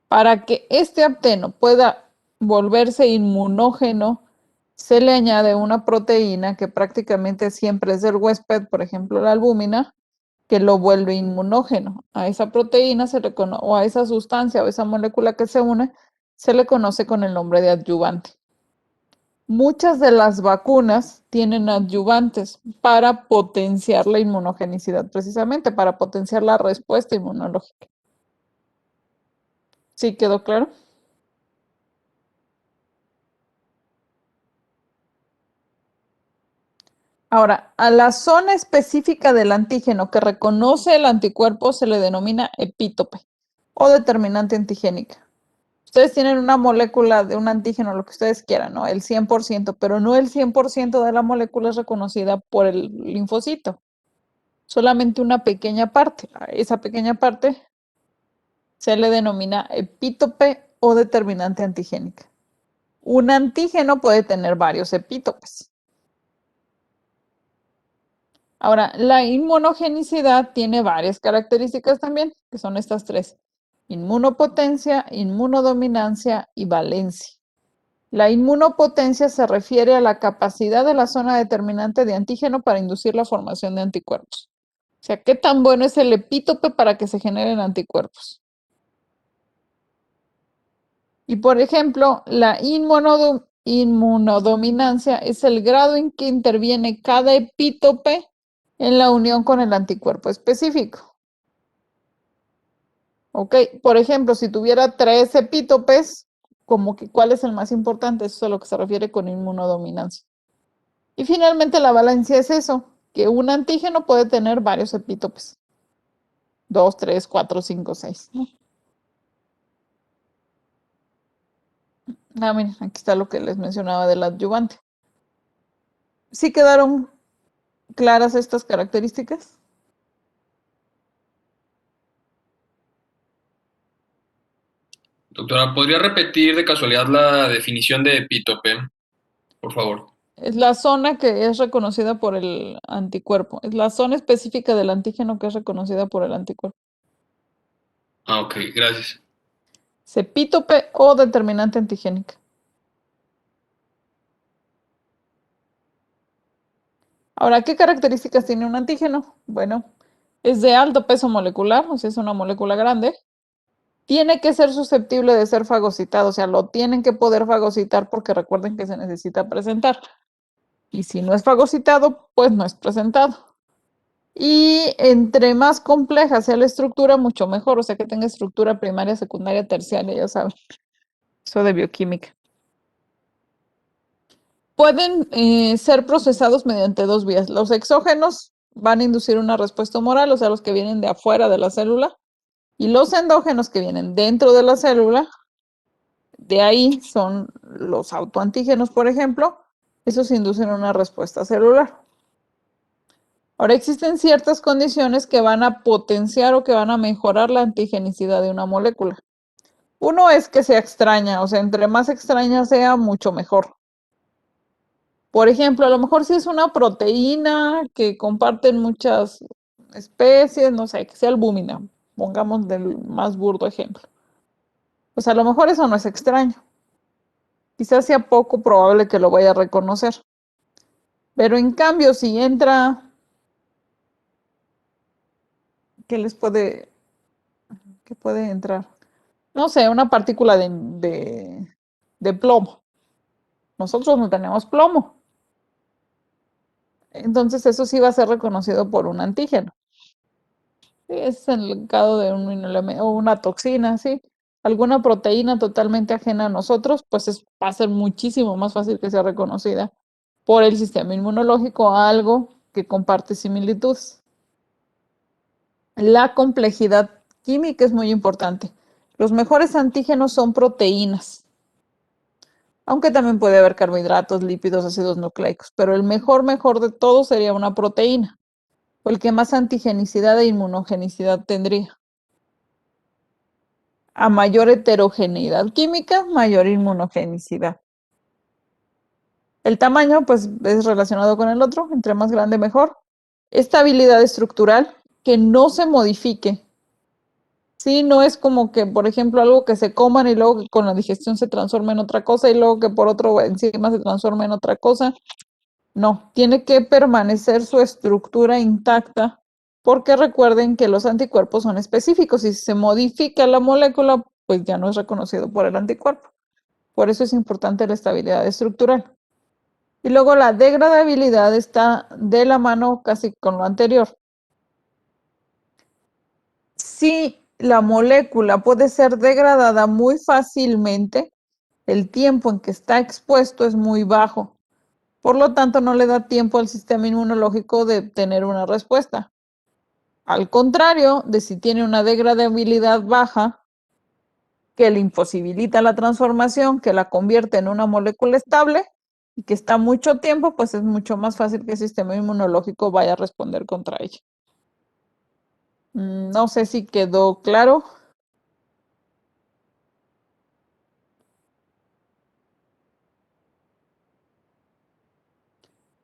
Para que este apteno pueda volverse inmunógeno, se le añade una proteína que prácticamente siempre es del huésped, por ejemplo la albúmina, que lo vuelve inmunógeno. A esa proteína o a esa sustancia o esa molécula que se une, se le conoce con el nombre de adyuvante. Muchas de las vacunas tienen adyuvantes para potenciar la inmunogenicidad, precisamente para potenciar la respuesta inmunológica. ¿Sí quedó claro? Ahora, a la zona específica del antígeno que reconoce el anticuerpo se le denomina epítope o determinante antigénica. Ustedes tienen una molécula de un antígeno, lo que ustedes quieran, ¿no? El 100%, pero no el 100% de la molécula es reconocida por el linfocito. Solamente una pequeña parte. A esa pequeña parte se le denomina epítope o determinante antigénica. Un antígeno puede tener varios epítopes. Ahora, la inmunogenicidad tiene varias características también, que son estas tres: inmunopotencia, inmunodominancia y valencia. La inmunopotencia se refiere a la capacidad de la zona determinante de antígeno para inducir la formación de anticuerpos. O sea, ¿qué tan bueno es el epítope para que se generen anticuerpos? Y por ejemplo, la inmunodominancia es el grado en que interviene cada epítope en la unión con el anticuerpo específico. Ok, por ejemplo, si tuviera 3 epítopes, como que ¿cuál es el más importante? Eso es a lo que se refiere con inmunodominancia. Y finalmente la valencia es eso, que un antígeno puede tener varios epítopes. 2, 3, 4, 5, 6. Ah, miren, aquí está lo que les mencionaba del adyuvante. ¿Sí quedaron claras estas características? Doctora, ¿podría repetir de casualidad la definición de epítope, por favor? Es la zona que es reconocida por el anticuerpo. Es la zona específica del antígeno que es reconocida por el anticuerpo. Ah, ok, gracias. Es epítope o determinante antigénica. Ahora, ¿qué características tiene un antígeno? Bueno, es de alto peso molecular, o sea, es una molécula grande. Tiene que ser susceptible de ser fagocitado, o sea, lo tienen que poder fagocitar porque recuerden que se necesita presentar. Y si no es fagocitado, pues no es presentado. Y entre más compleja sea la estructura, mucho mejor, o sea, que tenga estructura primaria, secundaria, terciaria, ya saben, eso de bioquímica. Pueden ser procesados mediante dos vías. Los exógenos van a inducir una respuesta humoral, o sea, los que vienen de afuera de la célula, y los endógenos que vienen dentro de la célula, de ahí son los autoantígenos, por ejemplo, esos inducen una respuesta celular. Ahora existen ciertas condiciones que van a potenciar o que van a mejorar la antigenicidad de una molécula. Uno es que sea extraña, o sea, entre más extraña sea, mucho mejor. Por ejemplo, a lo mejor si es una proteína que comparten muchas especies, no sé, que sea albúmina, pongamos del más burdo ejemplo. Pues a lo mejor eso no es extraño. Quizás sea poco probable que lo vaya a reconocer. Pero en cambio, si entra, ¿qué les puede, qué puede entrar? No sé, una partícula de plomo. Nosotros no tenemos plomo. Entonces eso sí va a ser reconocido por un antígeno. Sí, es el caso de o una toxina, ¿sí? Alguna proteína totalmente ajena a nosotros, pues va a ser muchísimo más fácil que sea reconocida por el sistema inmunológico, algo que comparte similitudes. La complejidad química es muy importante. Los mejores antígenos son proteínas, aunque también puede haber carbohidratos, lípidos, ácidos nucleicos, pero el mejor de todo sería una proteína, o el que más antigenicidad e inmunogenicidad tendría. A mayor heterogeneidad química, mayor inmunogenicidad. El tamaño, pues, es relacionado con el otro, entre más grande mejor. Estabilidad estructural, que no se modifique. Sí, no es como que, por ejemplo, algo que se coman y luego que con la digestión se transforma en otra cosa y luego que por otro encima se transforma en otra cosa. No, tiene que permanecer su estructura intacta porque recuerden que los anticuerpos son específicos y si se modifica la molécula, pues ya no es reconocido por el anticuerpo. Por eso es importante la estabilidad estructural. Y luego la degradabilidad está de la mano casi con lo anterior. Si la molécula puede ser degradada muy fácilmente, el tiempo en que está expuesto es muy bajo. Por lo tanto, no le da tiempo al sistema inmunológico de tener una respuesta. Al contrario de si tiene una degradabilidad baja, que le imposibilita la transformación, que la convierte en una molécula estable y que está mucho tiempo, pues es mucho más fácil que el sistema inmunológico vaya a responder contra ella. No sé si quedó claro.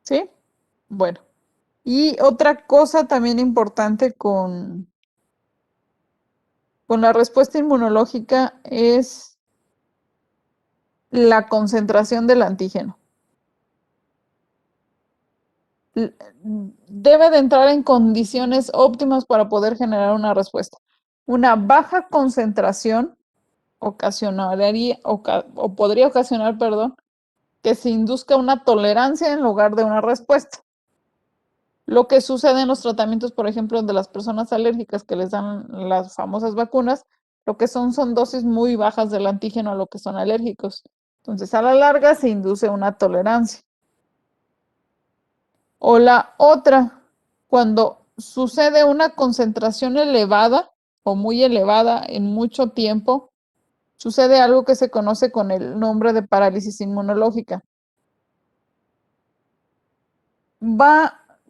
¿Sí? Bueno. Y otra cosa también importante con la respuesta inmunológica es la concentración del antígeno. Debe de entrar en condiciones óptimas para poder generar una respuesta. Una baja concentración ocasionaría o podría ocasionar, perdón, que se induzca una tolerancia en lugar de una respuesta. Lo que sucede en los tratamientos, por ejemplo, de las personas alérgicas que les dan las famosas vacunas, lo que son dosis muy bajas del antígeno a lo que son alérgicos. Entonces, a la larga se induce una tolerancia. O la otra, cuando sucede una concentración elevada o muy elevada en mucho tiempo, sucede algo que se conoce con el nombre de parálisis inmunológica.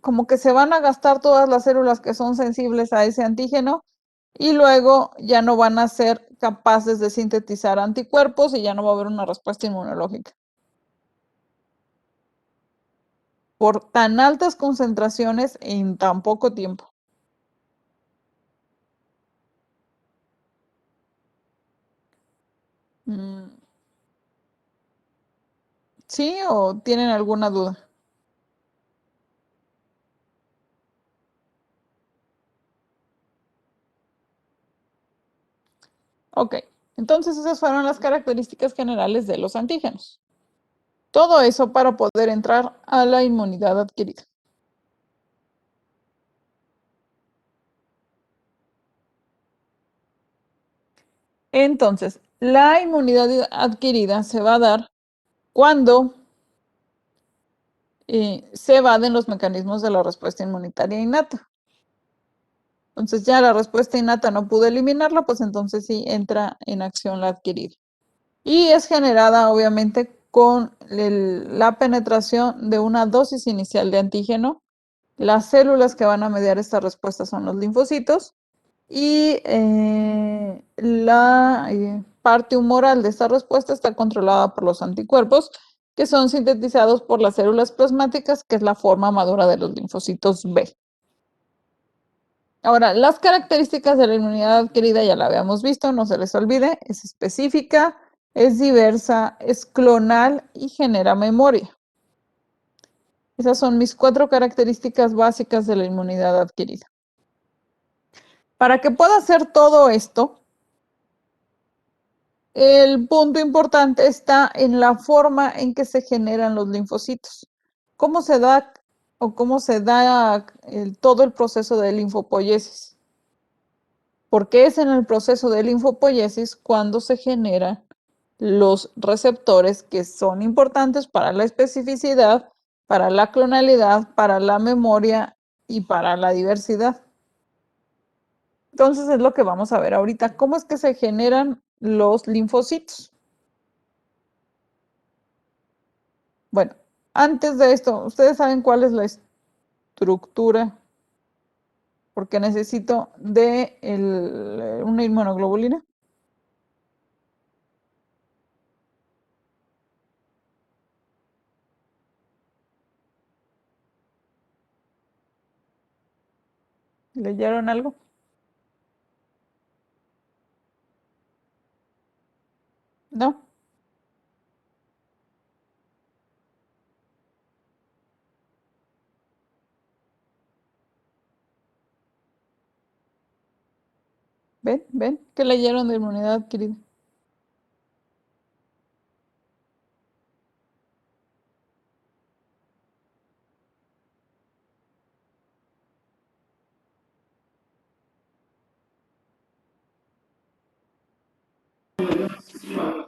Como que se van a gastar todas las células que son sensibles a ese antígeno y luego ya no van a ser capaces de sintetizar anticuerpos y ya no va a haber una respuesta inmunológica. Por tan altas concentraciones en tan poco tiempo. Mm, ¿Sí o tienen alguna duda? Ok, entonces esas fueron las características generales de los antígenos. Todo eso para poder entrar a la inmunidad adquirida. Entonces, la inmunidad adquirida se va a dar cuando se evaden los mecanismos de la respuesta inmunitaria innata. Entonces ya la respuesta innata no pudo eliminarla, pues entonces sí entra en acción la adquirida. Y es generada obviamente con la penetración de una dosis inicial de antígeno. Las células que van a mediar esta respuesta son los linfocitos y la parte humoral de esta respuesta está controlada por los anticuerpos que son sintetizados por las células plasmáticas, que es la forma madura de los linfocitos B. Ahora, las características de la inmunidad adquirida ya la habíamos visto, no se les olvide, es específica, es diversa, es clonal y genera memoria. Esas son mis 4 características básicas de la inmunidad adquirida. Para que pueda hacer todo esto, el punto importante está en la forma en que se generan los linfocitos. ¿Cómo se da todo el proceso de linfopoiesis? Porque es en el proceso de linfopoiesis cuando se generan los receptores que son importantes para la especificidad, para la clonalidad, para la memoria y para la diversidad. Entonces es lo que vamos a ver ahorita. ¿Cómo es que se generan los linfocitos? Bueno, antes de esto, ¿ustedes saben cuál es la estructura? Porque necesito de una inmunoglobulina. ¿Leyeron algo? ¿No? ¿Ven? ¿Ven? ¿Qué leyeron de inmunidad adquirida?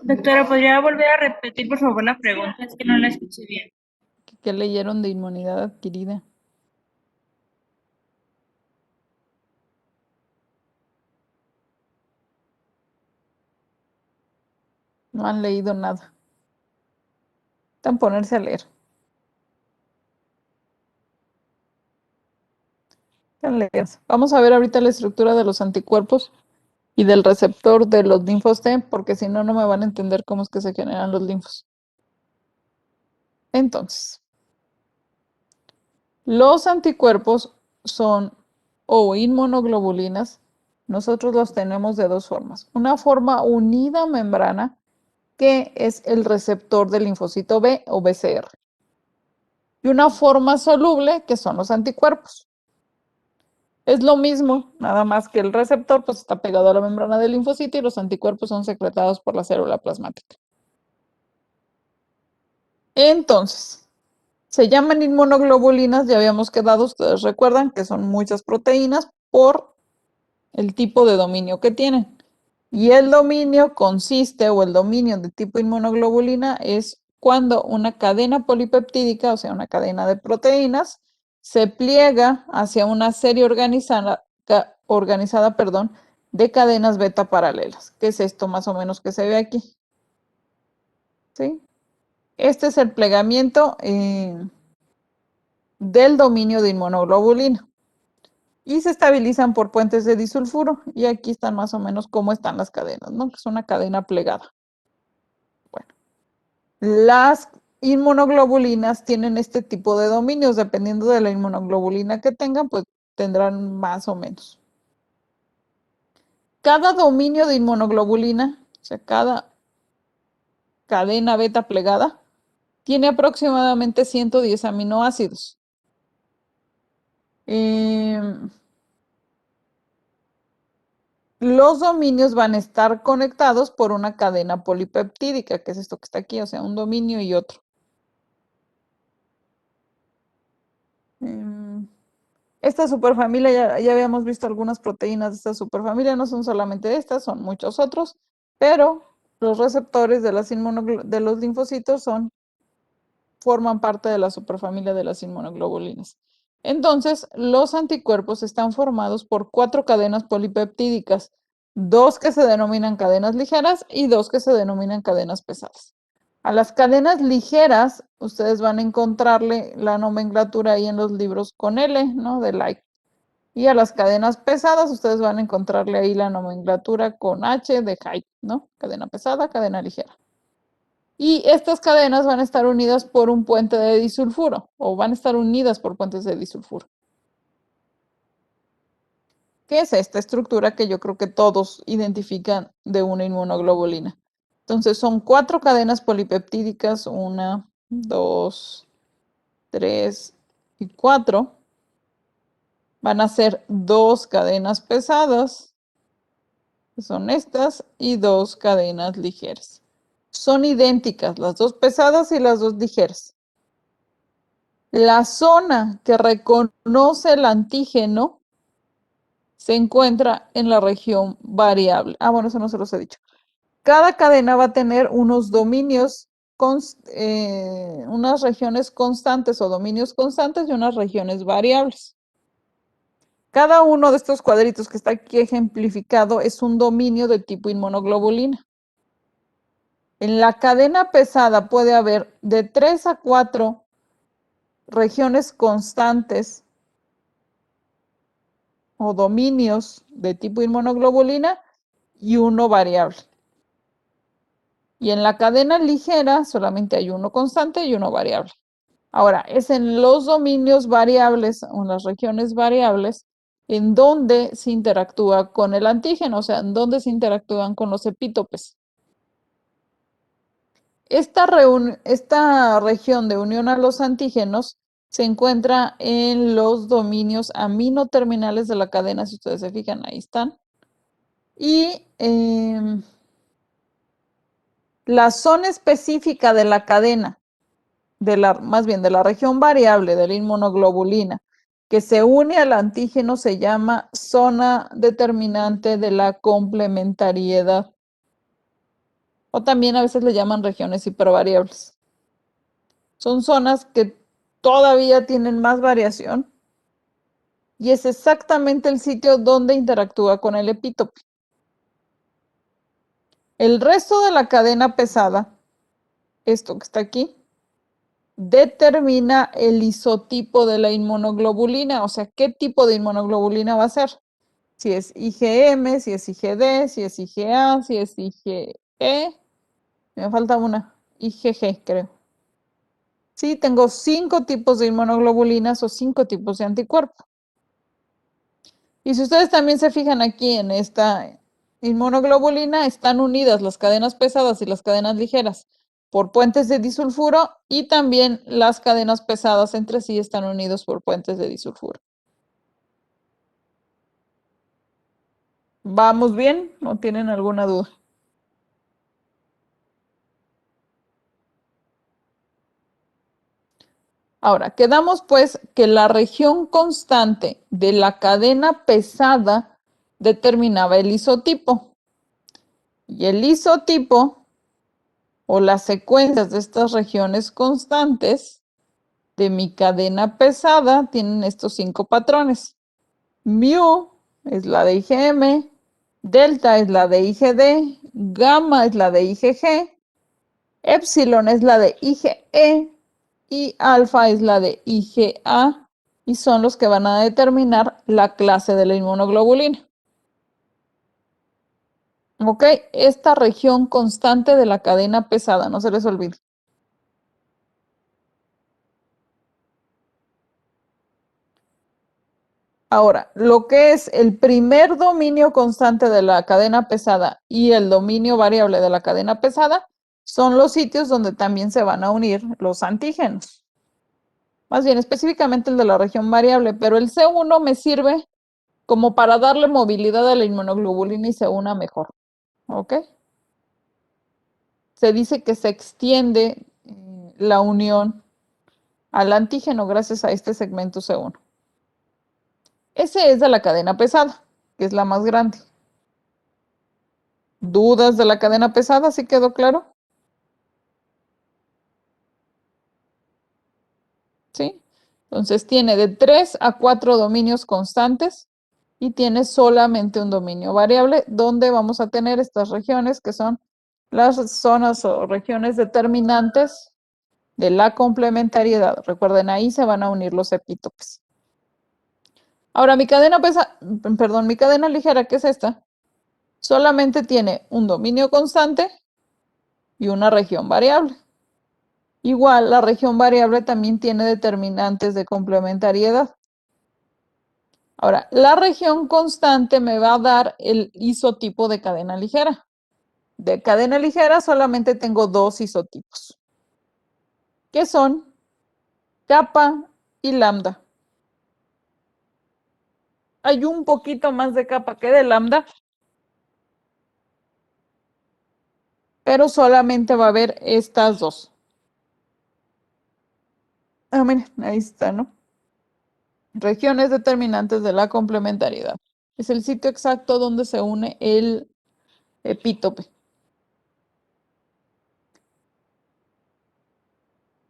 Doctora, ¿podría volver a repetir, por favor, la pregunta? Es que no la escuché bien. ¿Qué leyeron de inmunidad adquirida? No han leído nada. Están ponerse a leer. Están leer. Vamos a ver ahorita la estructura de los anticuerpos y del receptor de los linfos T, porque si no, no me van a entender cómo es que se generan los linfos. Entonces, los anticuerpos son o inmunoglobulinas. Nosotros los tenemos de dos formas. Una forma unida a membrana, que es el receptor del linfocito B o BCR. Y una forma soluble, que son los anticuerpos. Es lo mismo, nada más que el receptor pues, está pegado a la membrana del linfocito y los anticuerpos son secretados por la célula plasmática. Entonces, se llaman inmunoglobulinas, ya habíamos quedado, ustedes recuerdan que son muchas proteínas por el tipo de dominio que tienen. Y el dominio consiste, o el dominio de tipo inmunoglobulina, es cuando una cadena polipeptídica, o sea, una cadena de proteínas, se pliega hacia una serie organizada, de cadenas beta paralelas. ¿Qué es esto más o menos que se ve aquí? ¿Sí? Este es el plegamiento del dominio de inmunoglobulina. Y se estabilizan por puentes de disulfuro. Y aquí están más o menos cómo están las cadenas, ¿no? Que es una cadena plegada. Bueno, las inmunoglobulinas tienen este tipo de dominios. Dependiendo de la inmunoglobulina que tengan, pues tendrán más o menos. Cada dominio de inmunoglobulina, o sea, cada cadena beta plegada, tiene aproximadamente 110 aminoácidos. Los dominios van a estar conectados por una cadena polipeptídica, que es esto que está aquí, o sea, un dominio y otro. Esta superfamilia, ya habíamos visto algunas proteínas de esta superfamilia, no son solamente estas, son muchos otros, pero los receptores de los linfocitos forman parte de la superfamilia de las inmunoglobulinas. Entonces, los anticuerpos están formados por 4 cadenas polipeptídicas, 2 que se denominan cadenas ligeras y 2 que se denominan cadenas pesadas. A las cadenas ligeras, ustedes van a encontrarle la nomenclatura ahí en los libros con L, ¿no? De like. Y a las cadenas pesadas, ustedes van a encontrarle ahí la nomenclatura con H de height, ¿no? Cadena pesada, cadena ligera. Y estas cadenas van a estar unidas por un puente de disulfuro, o van a estar unidas por puentes de disulfuro. ¿Qué es esta estructura que yo creo que todos identifican de una inmunoglobulina? Entonces son 4 cadenas polipeptídicas, 1, 2, 3 y 4. Van a ser 2 cadenas pesadas, que son estas, y 2 cadenas ligeras. Son idénticas, las 2 pesadas y las 2 ligeras. La zona que reconoce el antígeno se encuentra en la región variable. Bueno, eso no se los he dicho. Cada cadena va a tener unos dominios, unas regiones constantes o dominios constantes y unas regiones variables. Cada uno de estos cuadritos que está aquí ejemplificado es un dominio de tipo inmunoglobulina. En la cadena pesada puede haber de 3 a 4 regiones constantes o dominios de tipo inmunoglobulina y uno variable. Y en la cadena ligera solamente hay uno constante y uno variable. Ahora, es en los dominios variables o en las regiones variables en donde se interactúa con el antígeno, o sea, en donde se interactúan con los epítopes. Esta región de unión a los antígenos se encuentra en los dominios aminoterminales de la cadena, si ustedes se fijan, ahí están. Y la zona específica de la cadena, más bien de la región variable de la inmunoglobulina, que se une al antígeno, se llama zona determinante de la complementariedad. O también a veces le llaman regiones hipervariables. Son zonas que todavía tienen más variación y es exactamente el sitio donde interactúa con el epítope. El resto de la cadena pesada, esto que está aquí, determina el isotipo de la inmunoglobulina, o sea, qué tipo de inmunoglobulina va a ser. Si es IgM, si es IgD, si es IgA, si es IgE. Me falta una, IgG, creo. Sí, tengo 5 tipos de inmunoglobulinas o 5 tipos de anticuerpos. Y si ustedes también se fijan aquí en esta inmunoglobulina, están unidas las cadenas pesadas y las cadenas ligeras por puentes de disulfuro y también las cadenas pesadas entre sí están unidos por puentes de disulfuro. ¿Vamos bien? ¿No tienen alguna duda? Ahora, quedamos pues que la región constante de la cadena pesada determinaba el isotipo. Y el isotipo o las secuencias de estas regiones constantes de mi cadena pesada tienen estos 5 patrones. Mu es la de IgM, delta es la de IgD, gamma es la de IgG, epsilon es la de IgE y alfa es la de IgA y son los que van a determinar la clase de la inmunoglobulina. ¿Ok? Esta región constante de la cadena pesada, no se les olvide. Ahora, lo que es el primer dominio constante de la cadena pesada y el dominio variable de la cadena pesada son los sitios donde también se van a unir los antígenos. Más bien, específicamente el de la región variable, pero el C1 me sirve como para darle movilidad a la inmunoglobulina y se una mejor. ¿Ok? Se dice que se extiende la unión al antígeno gracias a este segmento C1. Ese es de la cadena pesada, que es la más grande. ¿Dudas de la cadena pesada? ¿Sí quedó claro? ¿Sí? Entonces tiene de 3 a 4 dominios constantes y tiene solamente un dominio variable, donde vamos a tener estas regiones que son las zonas o regiones determinantes de la complementariedad. Recuerden, ahí se van a unir los epítopes. Ahora, mi cadena mi cadena ligera, que es esta, solamente tiene un dominio constante y una región variable. Igual, la región variable también tiene determinantes de complementariedad. Ahora, la región constante me va a dar el isotipo de cadena ligera. De cadena ligera solamente tengo dos isotipos, que son kappa y lambda. Hay un poquito más de kappa que de lambda, pero solamente va a haber estas dos. Ah, miren, ahí está, ¿no? Regiones determinantes de la complementariedad. Es el sitio exacto donde se une el epítope.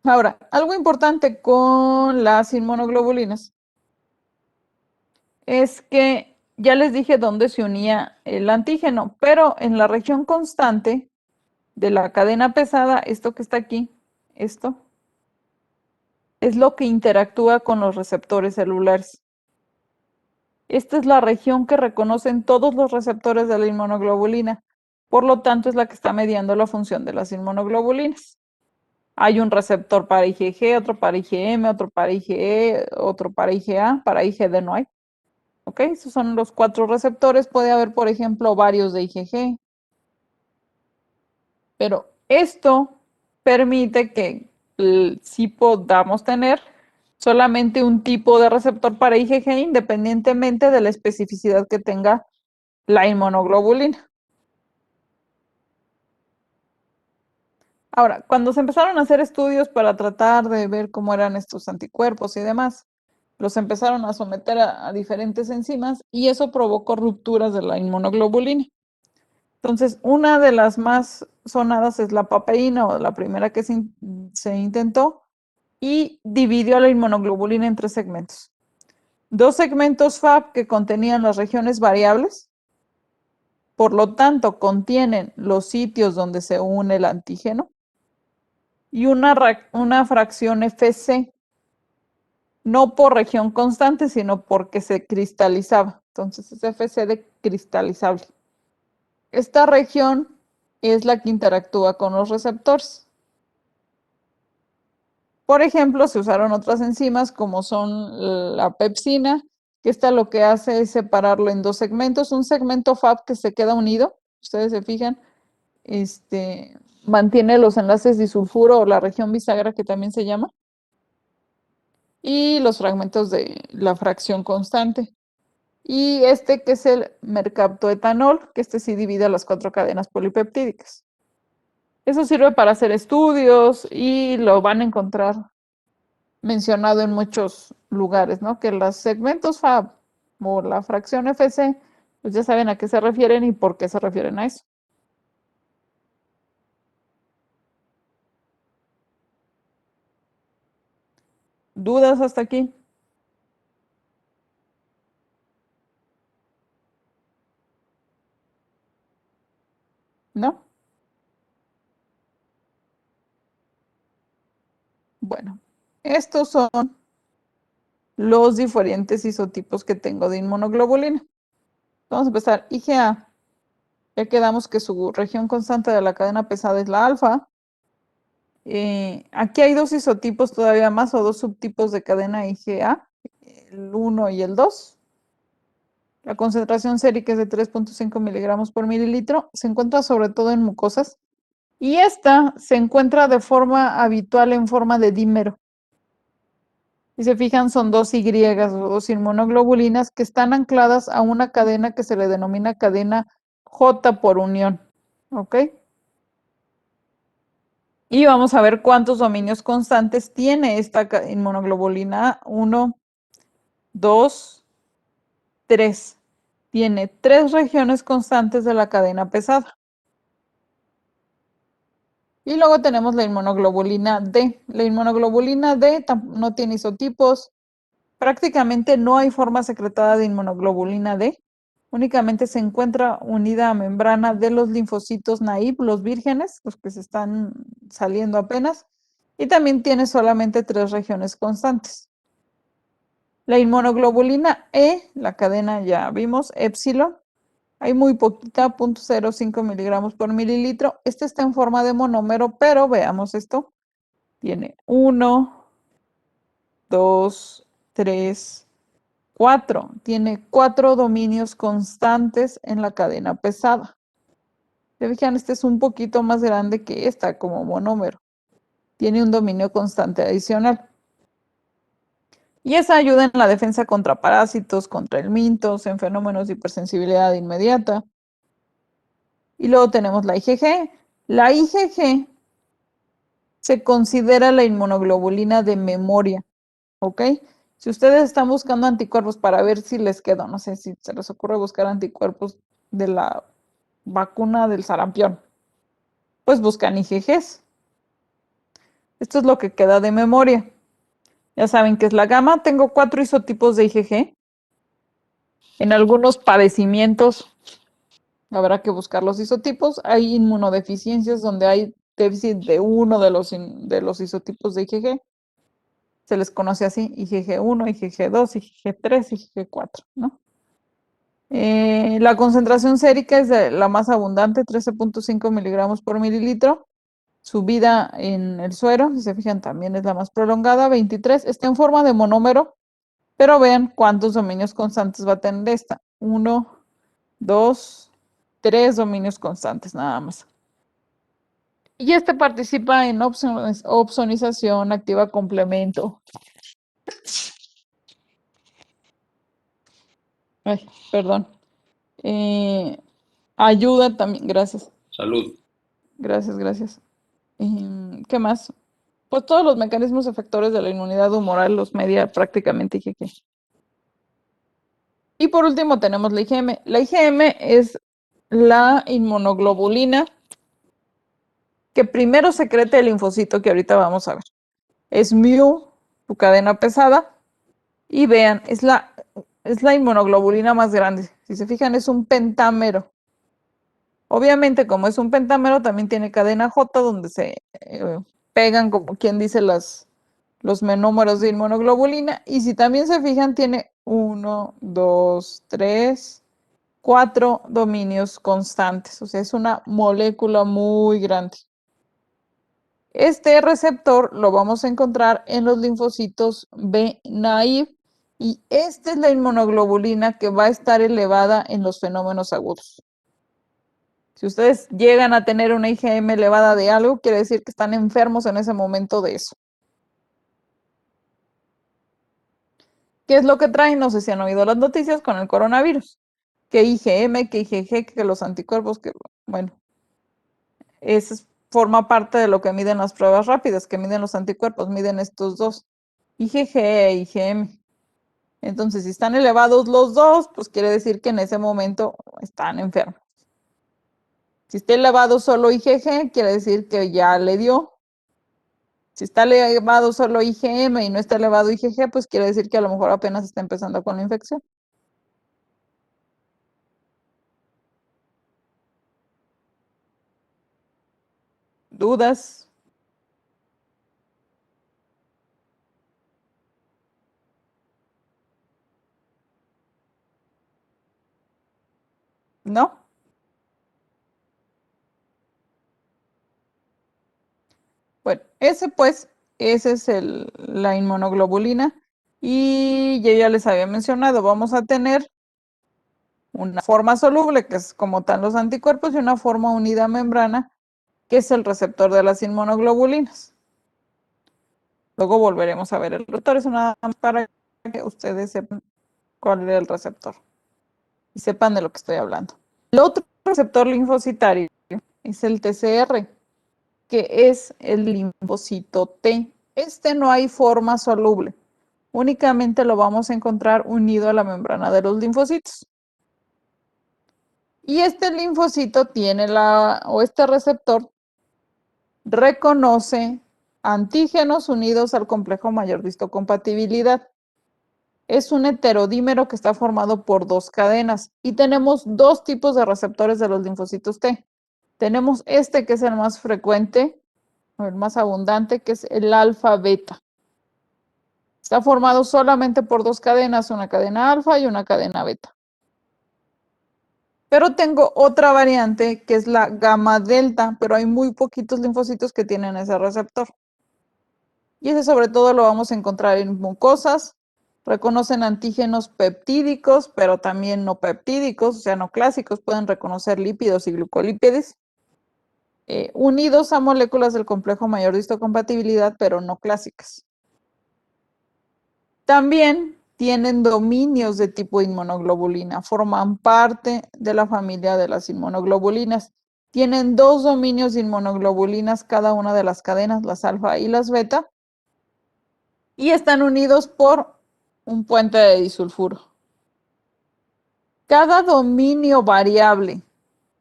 Ahora, algo importante con las inmunoglobulinas es que ya les dije dónde se unía el antígeno, pero en la región constante de la cadena pesada, esto que está aquí, esto, es lo que interactúa con los receptores celulares. Esta es la región que reconocen todos los receptores de la inmunoglobulina, por lo tanto es la que está mediando la función de las inmunoglobulinas. Hay un receptor para IgG, otro para IgM, otro para IgE, otro para IgA, para IgD no hay. ¿Ok? Esos son los 4 receptores. Puede haber, por ejemplo, varios de IgG. Pero esto permite que sí podamos tener solamente un tipo de receptor para IgG independientemente de la especificidad que tenga la inmunoglobulina. Ahora, cuando se empezaron a hacer estudios para tratar de ver cómo eran estos anticuerpos y demás, los empezaron a someter a diferentes enzimas y eso provocó rupturas de la inmunoglobulina. Entonces, una de las más sonadas es la papaína, o la primera que se intentó, y dividió a la inmunoglobulina en 3 segmentos. 2 segmentos Fab que contenían las regiones variables, por lo tanto, contienen los sitios donde se une el antígeno, y una fracción FC, no por región constante, sino porque se cristalizaba. Entonces, es FC de cristalizable. Esta región es la que interactúa con los receptores. Por ejemplo, se usaron otras enzimas como son la pepsina, que esta lo que hace es separarlo en 2 segmentos. Un segmento Fab que se queda unido, ustedes se fijan, mantiene los enlaces disulfuro o la región bisagra que también se llama, y los fragmentos de la fracción constante. Y este que es el mercaptoetanol, que este sí divide las 4 cadenas polipeptídicas. Eso sirve para hacer estudios y lo van a encontrar mencionado en muchos lugares, ¿no? Que los segmentos Fab o la fracción FC, pues ya saben a qué se refieren y por qué se refieren a eso. ¿Dudas hasta aquí? ¿No? Bueno, estos son los diferentes isotipos que tengo de inmunoglobulina. Vamos a empezar. IgA. Ya quedamos que su región constante de la cadena pesada es la alfa. Aquí hay 2 isotipos todavía más o 2 subtipos de cadena IgA, el 1 y el 2. La concentración sérica es de 3.5 miligramos por mililitro. Se encuentra sobre todo en mucosas. Y esta se encuentra de forma habitual en forma de dímero. Si se fijan, son dos Y o dos inmunoglobulinas que están ancladas a una cadena que se le denomina cadena J por unión. ¿Ok? Y vamos a ver cuántos dominios constantes tiene esta inmunoglobulina. 1, 2, 3. Tiene 3 regiones constantes de la cadena pesada. Y luego tenemos la inmunoglobulina D. La inmunoglobulina D no tiene isotipos. Prácticamente no hay forma secretada de inmunoglobulina D. Únicamente se encuentra unida a membrana de los linfocitos naive, los vírgenes, los que se están saliendo apenas. Y también tiene solamente 3 regiones constantes. La inmunoglobulina E, la cadena ya vimos, epsilon, hay muy poquita, 0.05 miligramos por mililitro. Este está en forma de monómero, pero veamos esto. Tiene 1, 2, 3, 4. Tiene 4 dominios constantes en la cadena pesada. Se fijan, este es un poquito más grande que esta como monómero. Tiene un dominio constante adicional. Y esa ayuda en la defensa contra parásitos, contra el mintos, en fenómenos de hipersensibilidad inmediata. Y luego tenemos la IgG. La IgG se considera la inmunoglobulina de memoria, ¿ok? Si ustedes están buscando anticuerpos para ver si les quedó, no sé si se les ocurre buscar anticuerpos de la vacuna del sarampión, pues buscan IgGs. Esto es lo que queda de memoria. Ya saben que es la gamma. Tengo 4 isotipos de IgG. En algunos padecimientos habrá que buscar los isotipos. Hay inmunodeficiencias donde hay déficit de uno de los isotipos de IgG. Se les conoce así, IgG1, IgG2, IgG3, IgG4, ¿no? La concentración sérica es de la más abundante, 13.5 miligramos por mililitro. Su vida en el suero, si se fijan, también es la más prolongada, 23. Está en forma de monómero, pero vean cuántos dominios constantes va a tener esta. 1, 2, 3 dominios constantes nada más. Y este participa en opsonización, activa complemento. Ay, perdón. Ayuda también, gracias. Salud. Gracias. ¿Qué más? Pues todos los mecanismos efectores de la inmunidad humoral los media prácticamente IgG. Y por último tenemos la IgM. La IgM es la inmunoglobulina que primero secreta el linfocito, que ahorita vamos a ver. Es mu, su cadena pesada. Y vean, es la inmunoglobulina más grande. Si se fijan, es un pentámero. Obviamente, como es un pentámero, también tiene cadena J, donde se pegan, como quien dice, los menómeros de inmunoglobulina. Y si también se fijan, tiene 1, 2, 3, 4 dominios constantes. O sea, es una molécula muy grande. Este receptor lo vamos a encontrar en los linfocitos B naive y esta es la inmunoglobulina que va a estar elevada en los fenómenos agudos. Si ustedes llegan a tener una IgM elevada de algo, quiere decir que están enfermos en ese momento de eso. ¿Qué es lo que traen? No sé si han oído las noticias con el coronavirus. Que IgM, que IgG, que los anticuerpos, que bueno, eso forma parte de lo que miden las pruebas rápidas, que miden los anticuerpos, miden estos dos, IgG e IgM. Entonces, si están elevados los dos, pues quiere decir que en ese momento están enfermos. Si está elevado solo IgG, quiere decir que ya le dio. Si está elevado solo IgM y no está elevado IgG, pues quiere decir que a lo mejor apenas está empezando con la infección. ¿Dudas? ¿No? Bueno, ese es la inmunoglobulina. Y yo ya les había mencionado, vamos a tener una forma soluble, que es como tal los anticuerpos, y una forma unida a membrana, que es el receptor de las inmunoglobulinas. Luego volveremos a ver el receptor, eso nada más para que ustedes sepan cuál es el receptor y sepan de lo que estoy hablando. El otro receptor linfocitario es el TCR, que es el linfocito T. Este no hay forma soluble, únicamente lo vamos a encontrar unido a la membrana de los linfocitos. Y este linfocito tiene este receptor reconoce antígenos unidos al complejo mayor de histocompatibilidad. Es un heterodímero que está formado por dos cadenas y tenemos dos tipos de receptores de los linfocitos T. Tenemos este que es el más frecuente, o el más abundante, que es el alfa-beta. Está formado solamente por dos cadenas, una cadena alfa y una cadena beta. Pero tengo otra variante que es la gamma-delta, pero hay muy poquitos linfocitos que tienen ese receptor. Y ese sobre todo lo vamos a encontrar en mucosas. Reconocen antígenos peptídicos, pero también no peptídicos, o sea, no clásicos. Pueden reconocer lípidos y glucolípidos. Unidos a moléculas del complejo mayor de histocompatibilidad, pero no clásicas. También tienen dominios de tipo inmunoglobulina, forman parte de la familia de las inmunoglobulinas. Tienen dos dominios de inmunoglobulinas cada una de las cadenas, las alfa y las beta, y están unidos por un puente de disulfuro. Cada dominio variable,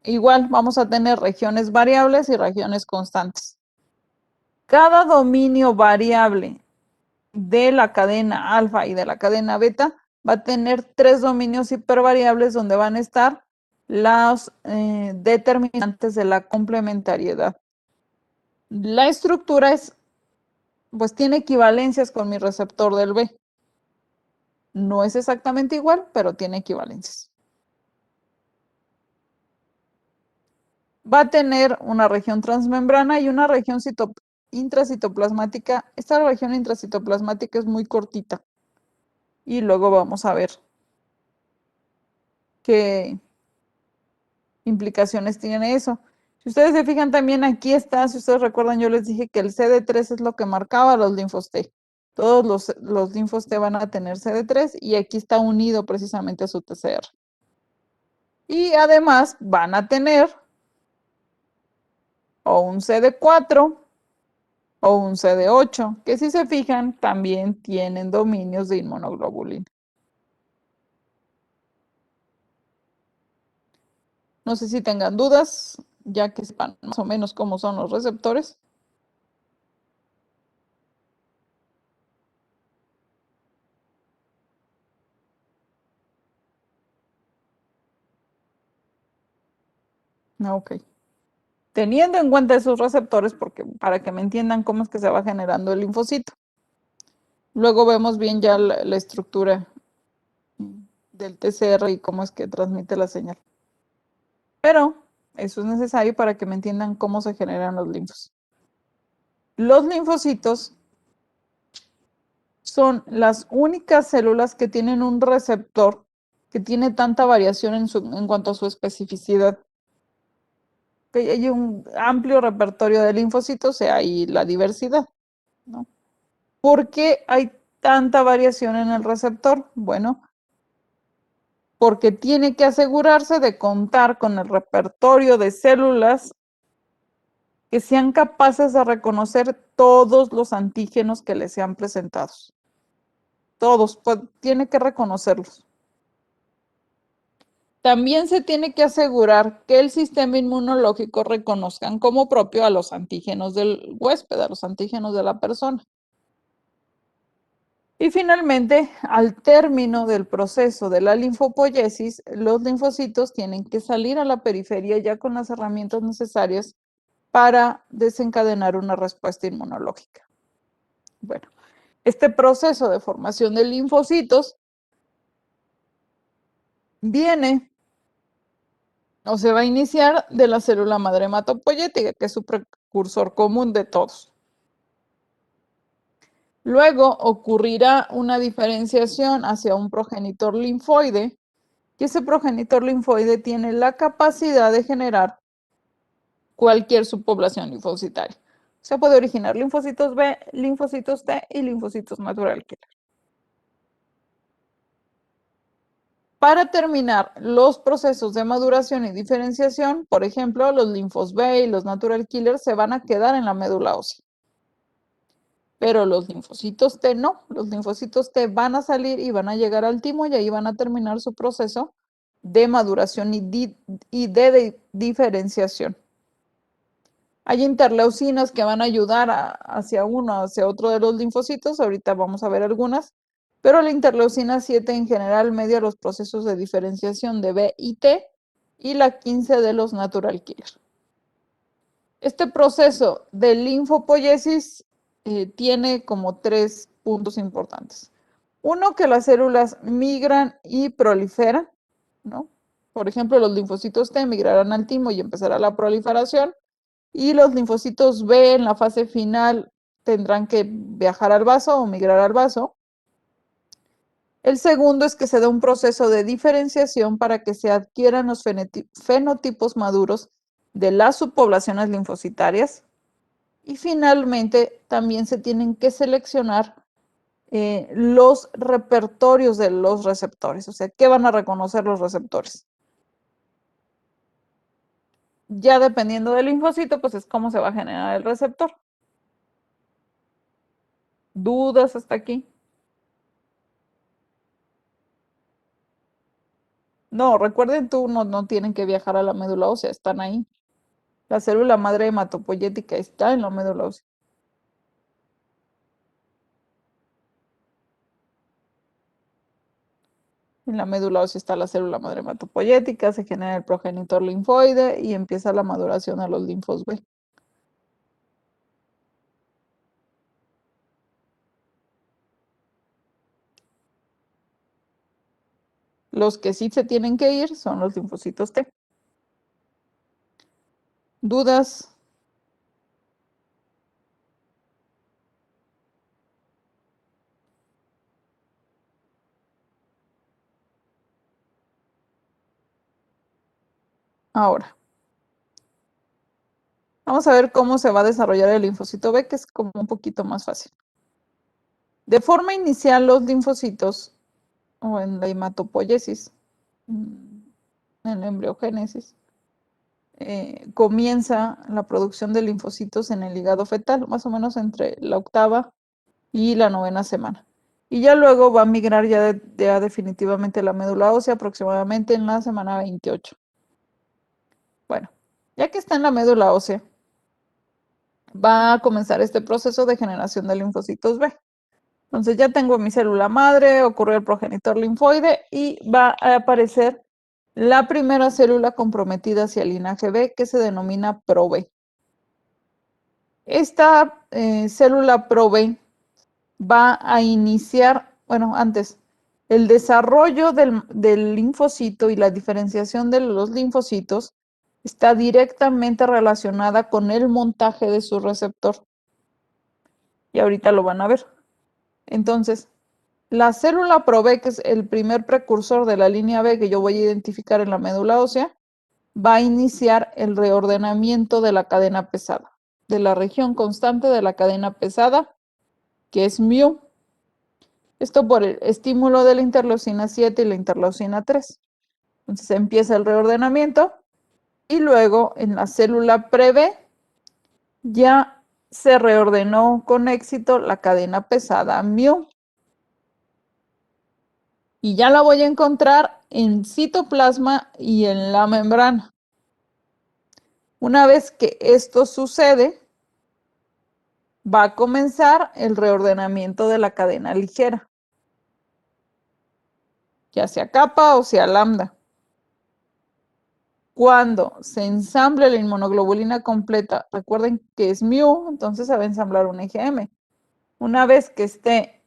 igual vamos a tener regiones variables y regiones constantes. Cada dominio variable de la cadena alfa y de la cadena beta va a tener tres dominios hipervariables donde van a estar los determinantes de la complementariedad. La estructura pues tiene equivalencias con mi receptor del B. No es exactamente igual, pero tiene equivalencias. Va a tener una región transmembrana y una región intracitoplasmática. Esta región intracitoplasmática es muy cortita. Y luego vamos a ver qué implicaciones tiene eso. Si ustedes se fijan también aquí está, si ustedes recuerdan, yo les dije que el CD3 es lo que marcaba los linfos T. Todos los linfos T van a tener CD3 y aquí está unido precisamente a su TCR. Y además van a tener o un CD4 o un CD8, que si se fijan también tienen dominios de inmunoglobulina. No sé si tengan dudas, ya que sepan más o menos cómo son los receptores. Ok. Teniendo en cuenta esos receptores, para que me entiendan cómo es que se va generando el linfocito. Luego vemos bien ya la estructura del TCR y cómo es que transmite la señal. Pero eso es necesario para que me entiendan cómo se generan los linfos. Los linfocitos son las únicas células que tienen un receptor que tiene tanta variación en cuanto a su especificidad. Que hay un amplio repertorio de linfocitos, o sea, hay la diversidad, ¿no? ¿Por qué hay tanta variación en el receptor? Bueno, porque tiene que asegurarse de contar con el repertorio de células que sean capaces de reconocer todos los antígenos que les sean presentados. Todos, pues, tiene que reconocerlos. También se tiene que asegurar que el sistema inmunológico reconozcan como propio a los antígenos del huésped, a los antígenos de la persona. Y finalmente, al término del proceso de la linfopoiesis, los linfocitos tienen que salir a la periferia ya con las herramientas necesarias para desencadenar una respuesta inmunológica. Bueno, este proceso de formación de linfocitos viene o se va a iniciar de la célula madre hematopoyética, que es su precursor común de todos. Luego ocurrirá una diferenciación hacia un progenitor linfoide, y ese progenitor linfoide tiene la capacidad de generar cualquier subpoblación linfocitaria. Se puede originar linfocitos B, linfocitos T y linfocitos natural killer. Para terminar, los procesos de maduración y diferenciación, por ejemplo, los linfos B y los natural killers se van a quedar en la médula ósea. Pero los linfocitos T no, los linfocitos T van a salir y van a llegar al timo y ahí van a terminar su proceso de maduración y de diferenciación. Hay interleucinas que van a ayudar hacia uno, hacia otro de los linfocitos, ahorita vamos a ver algunas, pero la interleucina 7 en general media los procesos de diferenciación de B y T y la 15 de los natural killer. Este proceso de linfopoiesis tiene como 3 puntos importantes. Uno, que las células migran y proliferan, ¿no? Por ejemplo, los linfocitos T migrarán al timo y empezará la proliferación, y los linfocitos B en la fase final tendrán que viajar al vaso o migrar al vaso. El segundo es que se da un proceso de diferenciación para que se adquieran los fenotipos maduros de las subpoblaciones linfocitarias. Y finalmente, también se tienen que seleccionar los repertorios de los receptores, o sea, ¿qué van a reconocer los receptores? Ya dependiendo del linfocito, pues es cómo se va a generar el receptor. ¿Dudas hasta aquí? No, recuerden, no tienen que viajar a la médula ósea, están ahí. La célula madre hematopoyética está en la médula ósea. En la médula ósea está la célula madre hematopoyética, se genera el progenitor linfoide y empieza la maduración a los linfos B. Los que sí se tienen que ir son los linfocitos T. ¿Dudas? Ahora, vamos a ver cómo se va a desarrollar el linfocito B, que es como un poquito más fácil. De forma inicial, los linfocitos, o en la hematopoiesis, en la embriogénesis, comienza la producción de linfocitos en el hígado fetal, más o menos entre la 8ª y la 9ª semana. Y ya luego va a migrar ya definitivamente la médula ósea aproximadamente en la semana 28. Bueno, ya que está en la médula ósea, va a comenzar este proceso de generación de linfocitos B. Entonces ya tengo mi célula madre, ocurrió el progenitor linfoide y va a aparecer la primera célula comprometida hacia el linaje B, que se denomina ProB. Esta célula ProB va a iniciar, bueno, antes, el desarrollo del linfocito y la diferenciación de los linfocitos está directamente relacionada con el montaje de su receptor. Y ahorita lo van a ver. Entonces, la célula ProB, que es el primer precursor de la línea B que yo voy a identificar en la médula ósea, va a iniciar el reordenamiento de la cadena pesada, de la región constante de la cadena pesada, que es mu. Esto por el estímulo de la interleucina 7 y la interleucina 3. Entonces empieza el reordenamiento y luego en la célula PreB ya se reordenó con éxito la cadena pesada mu. Y ya la voy a encontrar en citoplasma y en la membrana. Una vez que esto sucede, va a comenzar el reordenamiento de la cadena ligera, ya sea capa o sea lambda. Cuando se ensamble la inmunoglobulina completa, recuerden que es mu, entonces se va a ensamblar un IgM. Una vez que esté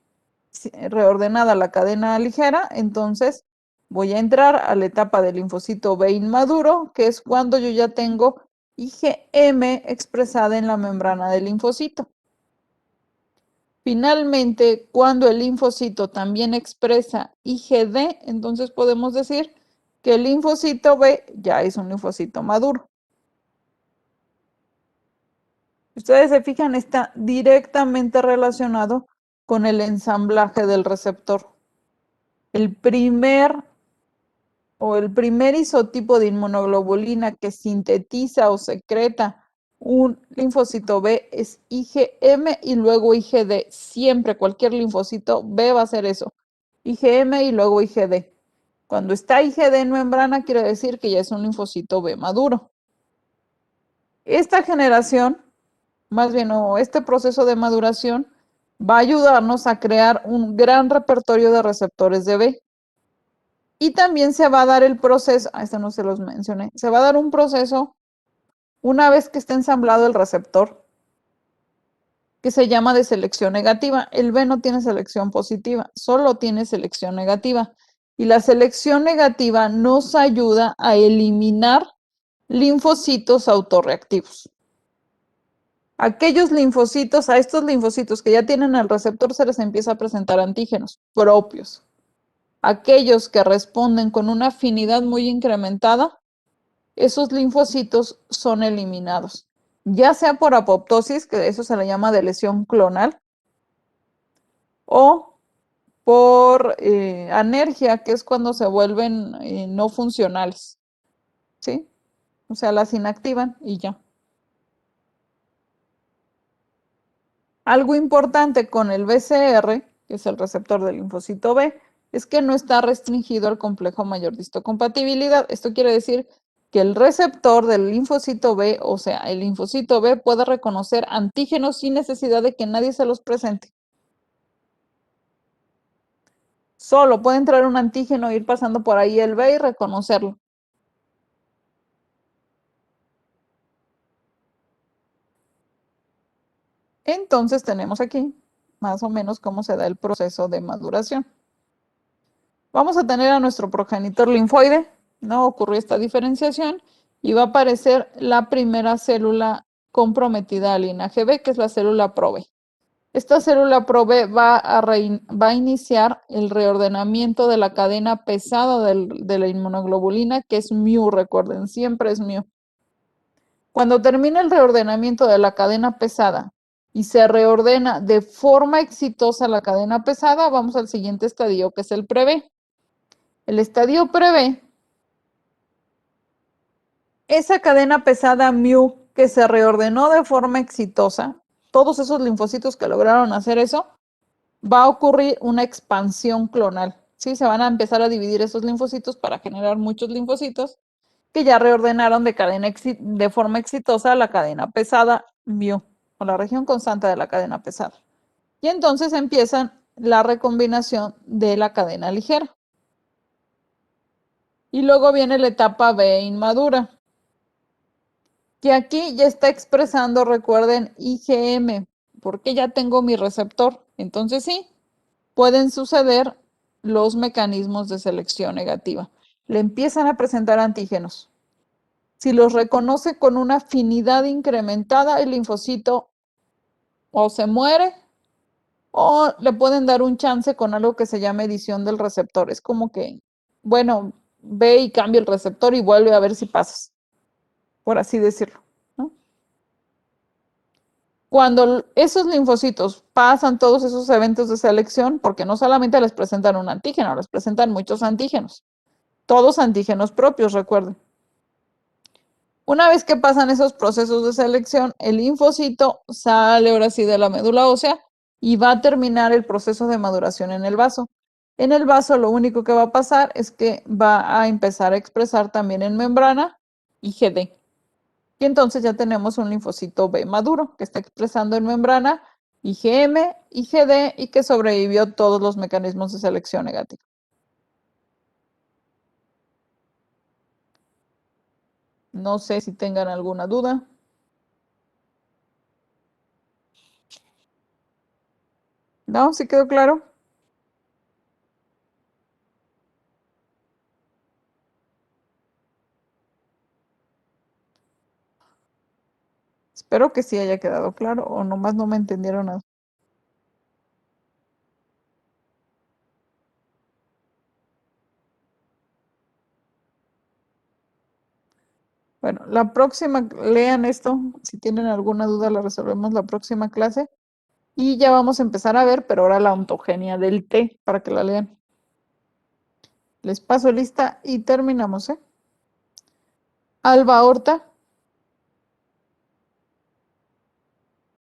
reordenada la cadena ligera, entonces voy a entrar a la etapa del linfocito B inmaduro, que es cuando yo ya tengo IgM expresada en la membrana del linfocito. Finalmente, cuando el linfocito también expresa IgD, entonces podemos decir que el linfocito B ya es un linfocito maduro. ustedes se fijan, está directamente relacionado con el ensamblaje del receptor. El primer isotipo de inmunoglobulina que sintetiza o secreta un linfocito B es IgM y luego IgD. Siempre cualquier linfocito B va a hacer eso. IgM y luego IgD. Cuando está IgD en membrana quiere decir que ya es un linfocito B maduro. Esta generación, más bien, o este proceso de maduración, va a ayudarnos a crear un gran repertorio de receptores de B. Y también se va a dar el proceso, esto no se los mencioné, se va a dar un proceso una vez que esté ensamblado el receptor, que se llama de selección negativa. El B no tiene selección positiva, solo tiene selección negativa. Y la selección negativa nos ayuda a eliminar linfocitos autorreactivos. Aquellos linfocitos, a estos linfocitos que ya tienen el receptor se les empieza a presentar antígenos propios. Aquellos que responden con una afinidad muy incrementada, esos linfocitos son eliminados, ya sea por apoptosis, que eso se le llama de lesión clonal, o por anergia, que es cuando se vuelven no funcionales, ¿sí? O sea, las inactivan y ya. Algo importante con el BCR, que es el receptor del linfocito B, es que no está restringido al complejo mayor de histocompatibilidad. Esto quiere decir que el receptor del linfocito B, o sea, el linfocito B puede reconocer antígenos sin necesidad de que nadie se los presente. Solo puede entrar un antígeno, ir pasando por ahí el B y reconocerlo. Entonces tenemos aquí más o menos cómo se da el proceso de maduración. Vamos a tener a nuestro progenitor linfoide, no ocurrió esta diferenciación, y va a aparecer la primera célula comprometida al linaje B, que es la célula ProB. Esta célula ProB va a iniciar el reordenamiento de la cadena pesada de la inmunoglobulina, que es mu, recuerden, siempre es mu. Cuando termina el reordenamiento de la cadena pesada y se reordena de forma exitosa la cadena pesada, vamos al siguiente estadio, que es el pre-B. El estadio pre-B, esa cadena pesada mu que se reordenó de forma exitosa, todos esos linfocitos que lograron hacer eso, va a ocurrir una expansión clonal. ¿Sí? Se van a empezar a dividir esos linfocitos para generar muchos linfocitos que ya reordenaron de forma exitosa la cadena pesada mu, o la región constante de la cadena pesada. Y entonces empiezan la recombinación de la cadena ligera. Y luego viene la etapa B inmadura, que aquí ya está expresando, recuerden, IgM, porque ya tengo mi receptor. Entonces sí, pueden suceder los mecanismos de selección negativa. Le empiezan a presentar antígenos. Si los reconoce con una afinidad incrementada, el linfocito o se muere o le pueden dar un chance con algo que se llama edición del receptor. Es como que, bueno, ve y cambia el receptor y vuelve a ver si pasas, por así decirlo, ¿no? Cuando esos linfocitos pasan todos esos eventos de selección, porque no solamente les presentan un antígeno, les presentan muchos antígenos, todos antígenos propios, recuerden. Una vez que pasan esos procesos de selección, el linfocito sale ahora sí de la médula ósea y va a terminar el proceso de maduración en el vaso. En el vaso lo único que va a pasar es que va a empezar a expresar también en membrana IgD. Y entonces ya tenemos un linfocito B maduro que está expresando en membrana IgM, IgD y que sobrevivió todos los mecanismos de selección negativa. No sé si tengan alguna duda. ¿No? ¿Sí quedó claro? Espero que sí haya quedado claro o nomás no me entendieron nada. Bueno, la próxima, lean esto. Si tienen alguna duda, la resolvemos la próxima clase. Y ya vamos a empezar a ver, pero ahora la ontogenia del té, para que la lean. Les paso lista y terminamos, ¿eh? Alba Horta